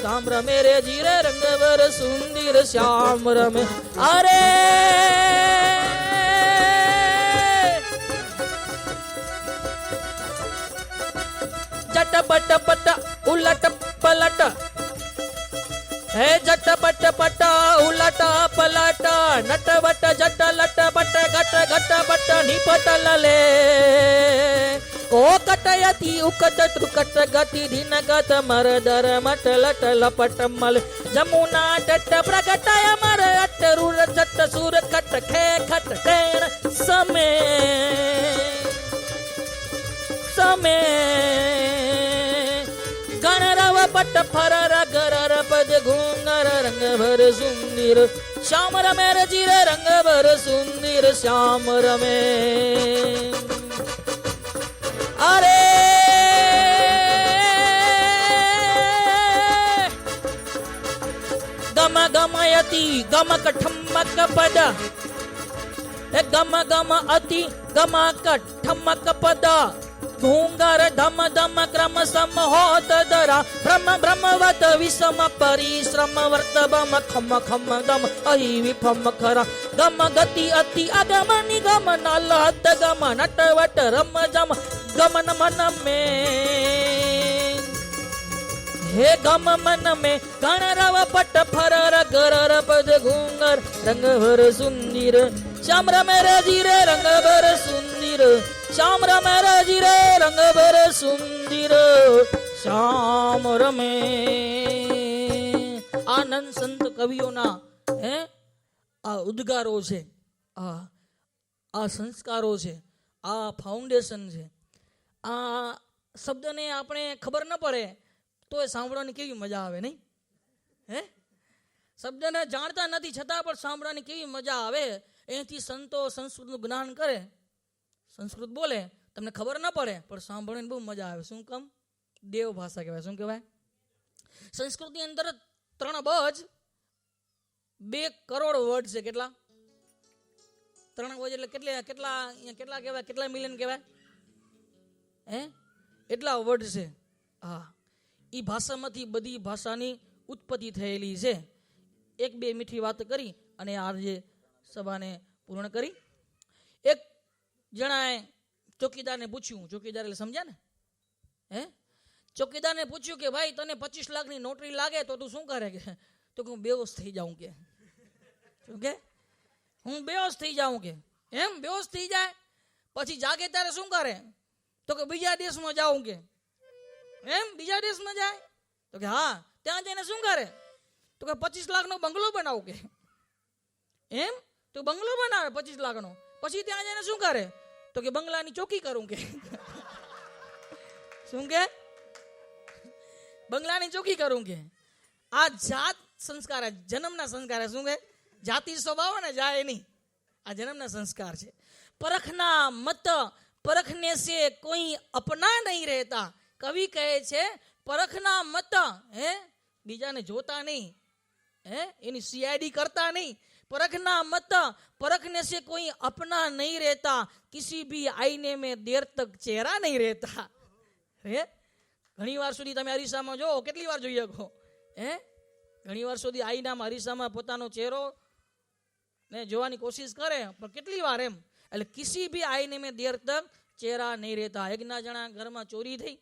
Speaker 4: સામ્ર મેરે જીરે રંગ ભર સુંદર શ્યામ રમે. અરે જટ પટ ઉલટ પલટ, હે જટ પટ પટ ઉલટ પલટ, નટવટ જટ લટ પટ ઘટ ઘટ પટ નિપટ લલે, કો કટયતી ઉકટ ત્રુકટ ગતિ ધીન ગત મરદર મટ લટ લપટ મલ, જમુના તટ પ્રગટય મર અટ રૂર જટ સુર કટ ખે ખટ ખેણ સમે સમે, ગણરવ પટ ફરર ગરર પદ ઘૂંગર રંગ ભર સુંદર, શ્યામ રમે રજીર રંગ ભર સુંદર શ્યામ રમે. અરે ગમ ગમયતી ગમક ઠમક પદ, એ ગમ ગમ અતિ ગમક ઠમક પદ, ઘૂંગર ધમ ધમ ક્રમ સમ હોત દરા, ભ્રમ ભ્રમવત વિષમ પરિશ્રમ વર્ત બમ ખમ ખમ દમ અહી વિફમ ખરા, ગમ ગતિ અતિ અગમ નિગમ નલ હત ગમ નટવટ રમ જમ ગમન મન મે, હે ગમ મન મે ગણ રવ પટ ફરર ગરર પદ ઘૂંગર રંગ ભર સુંદર, શ્યામ રમે રજીરે રંગ ભર સુંદર, શ્યામ રમે રજીરે રંગ ભર સુંદર શ્યામ રમે. આનંદ સંત કવિઓના હે આ ઉદ્ગારો છે, આ સંસ્કારો છે, આ ફાઉન્ડેશન છે. આ શબ્દને આપણે ખબર ન પડે તો એ સાંભળવાની કેવી મજા આવે નહીં? હે શબ્દને જાણતા નથી છતાં પણ સાંભળવાની કેવી મજા આવે. એથી સંતો સંસ્કૃતનું જ્ઞાન કરે, સંસ્કૃત બોલે, તમને ખબર ન પડે પણ સાંભળવાની બહુ મજા આવે. શું કામ? દેવ ભાષા કહેવાય. શું કહેવાય? સંસ્કૃતની અંદર 3 અબજ 2 કરોડ વર્ડ છે. કેટલા? 3 અબજ એટલે કેટલા કહેવાય? કેટલા મિલિયન કહેવાય? હે એટલા વર્ડ છે. હા, એ ભાષામાંથી બધી ભાષાની ઉત્પત્તિ થયેલી છે. 1-2 મીઠી વાત કરી અને આજે સભાને પૂર્ણ કરી. એક જણાએ ચોકીદારને પૂછ્યું, ચોકીદાર એટલે સમજ્યા ને? હે ચોકીદારને પૂછ્યું કે ભાઈ તને 25 લાખની નોટરી લાગે તો તું શું કરે? કે તો કે હું બેહોશ થઈ જાઉં કે. શું કે? હું બેહોશ થઈ જાઉં કે. એમ બેહોશ થઈ જાય પછી જાગે ત્યારે શું કરે? તો કે બીજા દેશમાં જાઉં કે. એમ બીજા દેશમાં જાય? તો કે હા. ત્યાં જઈને શું કરે? તો કે 25 લાખનો બંગલો બનાવું કે. એમ તો બંગલો બનાવે 25 લાખનો. પછી ત્યાં જઈને શું કરે? તો કે બંગલાની ચોકી કરું કે. શું કે? બંગલાની ચોકી કરું કે. આ જાત સંસ્કાર, જન્મના સંસ્કાર. શું કે? જાતિ સ્વભાવ ને જાય નહીં, આ જન્મના સંસ્કાર છે. પરખના મત પરખને સે કોઈ અપના નહીં રહેતા. કવિ કહે છે પરખના મત, હે, બીજાને જોતા નહીં, હે, એની સીઆઈડી કરતા નહીં. परखना मत परखने से कोई अपना नहीं रहता, किसी भी आईने में देर तक चेहरा नहीं रहता. હે ઘણી વાર સુધી તમે અરીસામાં જો, કેટલી વાર જોઈએ કહો? હે ઘણી વાર સુધી આઈનામાં અરીસામાં પોતાનો ચહેરો ને જોવાની કોશિશ કરે, પણ કેટલી વાર એમ. એટલે કિસી ભી આईने में देर तक चेहरा नहीं रहता. એક ના જણા ઘરમાં ચોરી થઈ,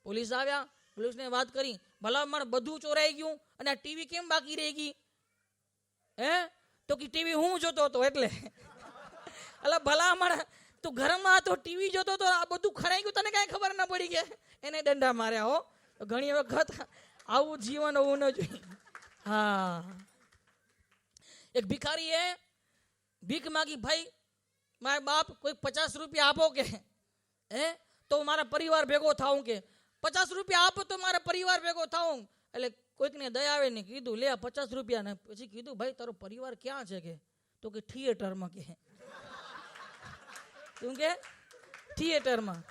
Speaker 4: પોલીસ આવ્યા, પોલીસને વાત કરી, ભલામણ બધું ચોરાઈ ગયું અને આ ટીવી કેમ બાકી રહી ગઈ? હે તો કે ટીવી હું જોતો હતો એટલે. એટલે ભલામણ તું ઘરમાં તો ટીવી જોતો તો આ બધું ખરાઈ ગયું, તને કાંઈ ખબર ના પડી કે? એને દંડા માર્યા હો. ઘણી વખત આવું જીવન હોવું ન જોઈએ. હા, એક ભિખારી એ ભીખ માગી, ભાઈ મારા બાપ કોઈ 50 રૂપિયા આપો કે, હે તો મારા પરિવાર ભેગો થાઉં કે. 50 રૂપિયા આપો તો મારા પરિવાર ભેગો થાઉં. એટલે કોઈકને દયા આવે ને કીધું લે 50 રૂપિયા ને. પછી કીધું ભાઈ તારો પરિવાર ક્યાં છે કે? તો કે થિયેટરમાં કે. શું કે? થિયેટરમાં.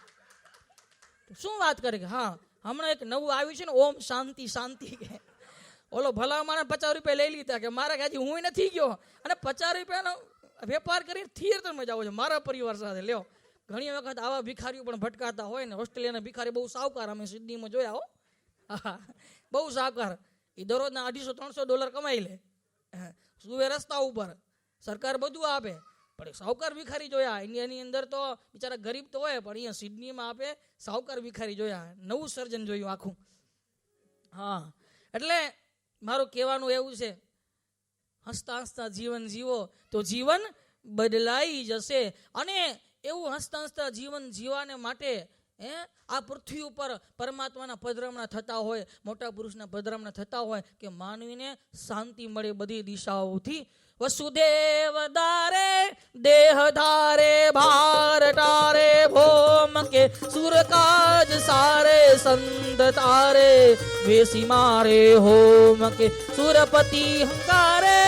Speaker 4: શું વાત કરે કે? હા હમણાં એક નવું આવ્યું છે ને, ઓમ શાંતિ શાંતિ કે. ઓલો ભલા માણસ 50 રૂપિયા લઈ લીધા કે મારા હજી હું નથી ગયો અને 50 રૂપિયાનો વેપાર કરીને થિયેટરમાં જાવ છે મારા પરિવાર સાથે. લ્યો, ઘણી વખત આવા ભિખારીઓ પણ ભટકાતા હોય ને. ઓસ્ટ્રેલિયાના ભિખારી બહુ સાવકાર, અમે સિડનીમાં જોયા હો. હા બહુ સાવકાર. એ દરરોજના $250-300 કમાઈ લે, સુવે રસ્તા ઉપર, સરકાર બધું આપે. પણ સાવકાર ભિખારી જોયા ઇન્ડિયાની અંદર તો બિચારા ગરીબ તો હોય, પણ અહીંયા સિડનીમાં આપે સાવકાર ભિખારી જોયા. નવું સર્જન જોયું આખું. હા એટલે મારું કહેવાનું એવું છે, હસતા હસતા જીવન જીવો તો જીવન બદલાઈ જશે. અને એવું હસતા હસતા જીવન જીવાને માટે આ પૃથ્વી ઉપર પરમાત્માના પધરામણા થતા હોય, મોટા પુરુષના પધરામણા થતા હોય કે માનવીને શાંતિ મળે બધી દિશાઓથી. વસુદેવ દારે દેહ ધારે ભાર ટારે ભોમ કે સુરકાજ સારે સંત તારે વેસી મારે હોમ કે સુરપતિ હંકારે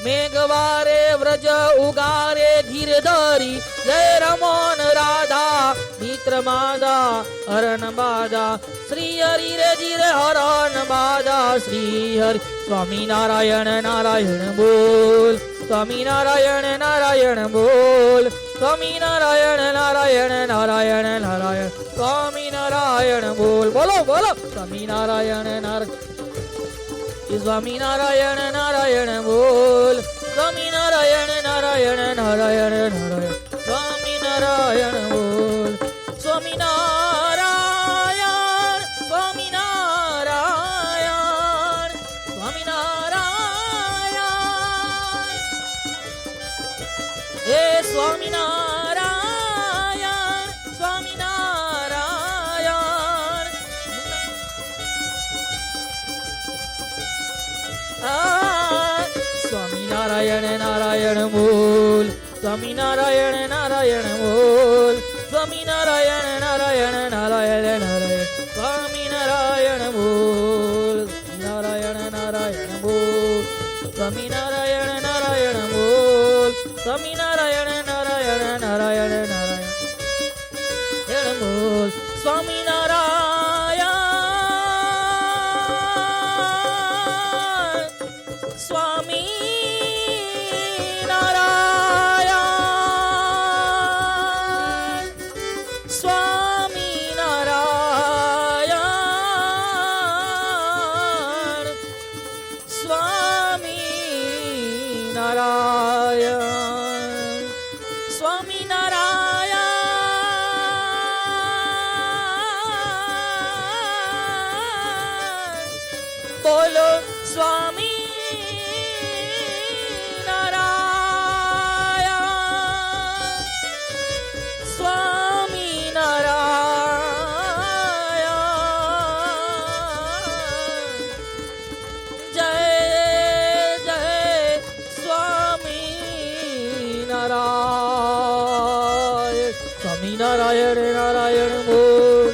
Speaker 4: મેઘવારે વ્રજ ઉગારે ગીરધારી જય રમોન રાધા મિત્ર માદા હરણ બાદા શ્રી હરિ રે જીર હરણ બાદા શ્રી હરિ. સ્વામી નારાયણ નારાયણ બોલ, સ્વામી નારાયણ નારાયણ બોલ, સ્વામી નારાયણ નારાયણ નારાયણ નારાયણ સ્વામી નારાયણ બોલ. બોલો બોલો સ્વામી નારાયણ નારાયણ, સ્વામી નારાયણ નારાયણ બોલ, સ્વામી નારાયણ નારાયણ નારાયણ નારાયણ સ્વામી નારાયણ બોલ. સ્વામી નારાયણ, સ્વામી નારાયણ, સ્વામી નારાયણ, હે સ્વામી નારાયણ, સ્વામી નારાયણ. સ્વામી નારાયણ નારાયણ બોલ, સ્વામી નારાયણ નારાયણ બોલ, સ્વામી નારાયણ નારાયણ નારાયણ નારાયણ સ્વામી નારાયણ બોલ, નારાયણ નારાયણ બોલ, સ્વામી નારાયણ નારાયણ બોલ, સ્વામી નારાયણ નારાયણ નારાયણ નારાયણ બોલ. સ્વામી નારાયણ, સ્વામી નારાયણ, સ્વામી નારાયણ, સ્વામી નારાયણ, સ્વામી નારાયણ. બોલો સ્વામી સ્વામિનારાયણ નારાયણ બોલ,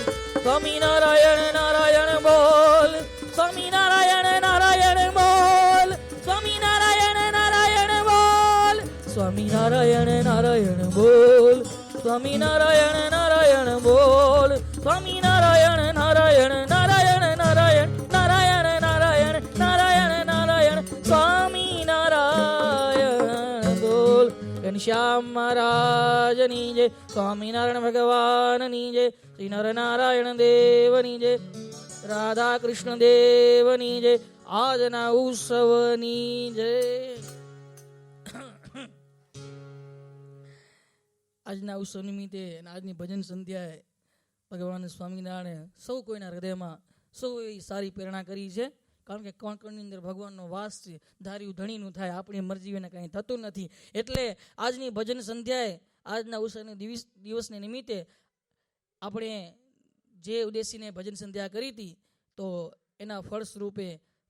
Speaker 4: સ્વામિનારાયણ નારાયણ બોલ, સ્વામિનારાયણ નારાયણ બોલ, સ્વામિનારાયણ નારાયણ બોલ, સ્વામિનારાયણ નારાયણ બોલ, સ્વામિનારાયણ નારાયણ બોલ, સ્વામિનારાયણ નારાયણ નારાયણ નારાયણ નારાયણ નારાયણ નારાયણ નારાયણ સ્વામિનારાયણ બોલ. ઘનશ્યામ મહારાજની જય, સ્વામિનારાયણ ભગવાનની જય, શ્રી નરનારાયણ દેવની જય, રાધા કૃષ્ણ દેવની જય, આજના ઉત્સવની જય. આજના ઉત્સવ નિમિત્તે અને આજની ભજન સંધ્યાએ ભગવાન સ્વામિનારાયણ સૌ કોઈના હૃદયમાં સૌ એવી સારી પ્રેરણા કરી છે. કારણ કે કણ કણની અંદર ભગવાનનો વાસ છે. ધાર્યું ધણીનું થાય, આપણી મરજી વિના કંઈ થતું નથી. એટલે આજની ભજન સંધ્યાએ આજના ઉત્સવના દિવસને નિમિત્તે આપણે જે ઉદ્દેશીને ભજન સંધ્યા કરી હતી તો એના ફળ સ્વરૂપે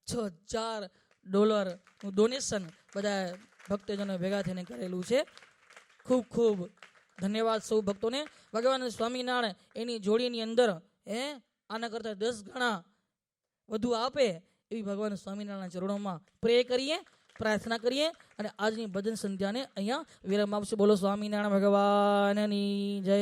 Speaker 4: $6,000 ડોનેશન બધા ભક્તજનો ભેગા થઈને કરેલું છે. ખૂબ ખૂબ ધન્યવાદ સૌ ભક્તોને. ભગવાન સ્વામિનારાયણ એની જોડીની અંદર આના કરતાં 10 ગણા વધુ આપે એવી ભગવાન સ્વામિનારાયણ ચરણોમાં પ્રે કરીએ, પ્રાર્થના કરીએ અને આજની ભજન સંધ્યાને અહીંયા વિરામ આપશે. બોલો સ્વામિનારાયણ ભગવાનની જય.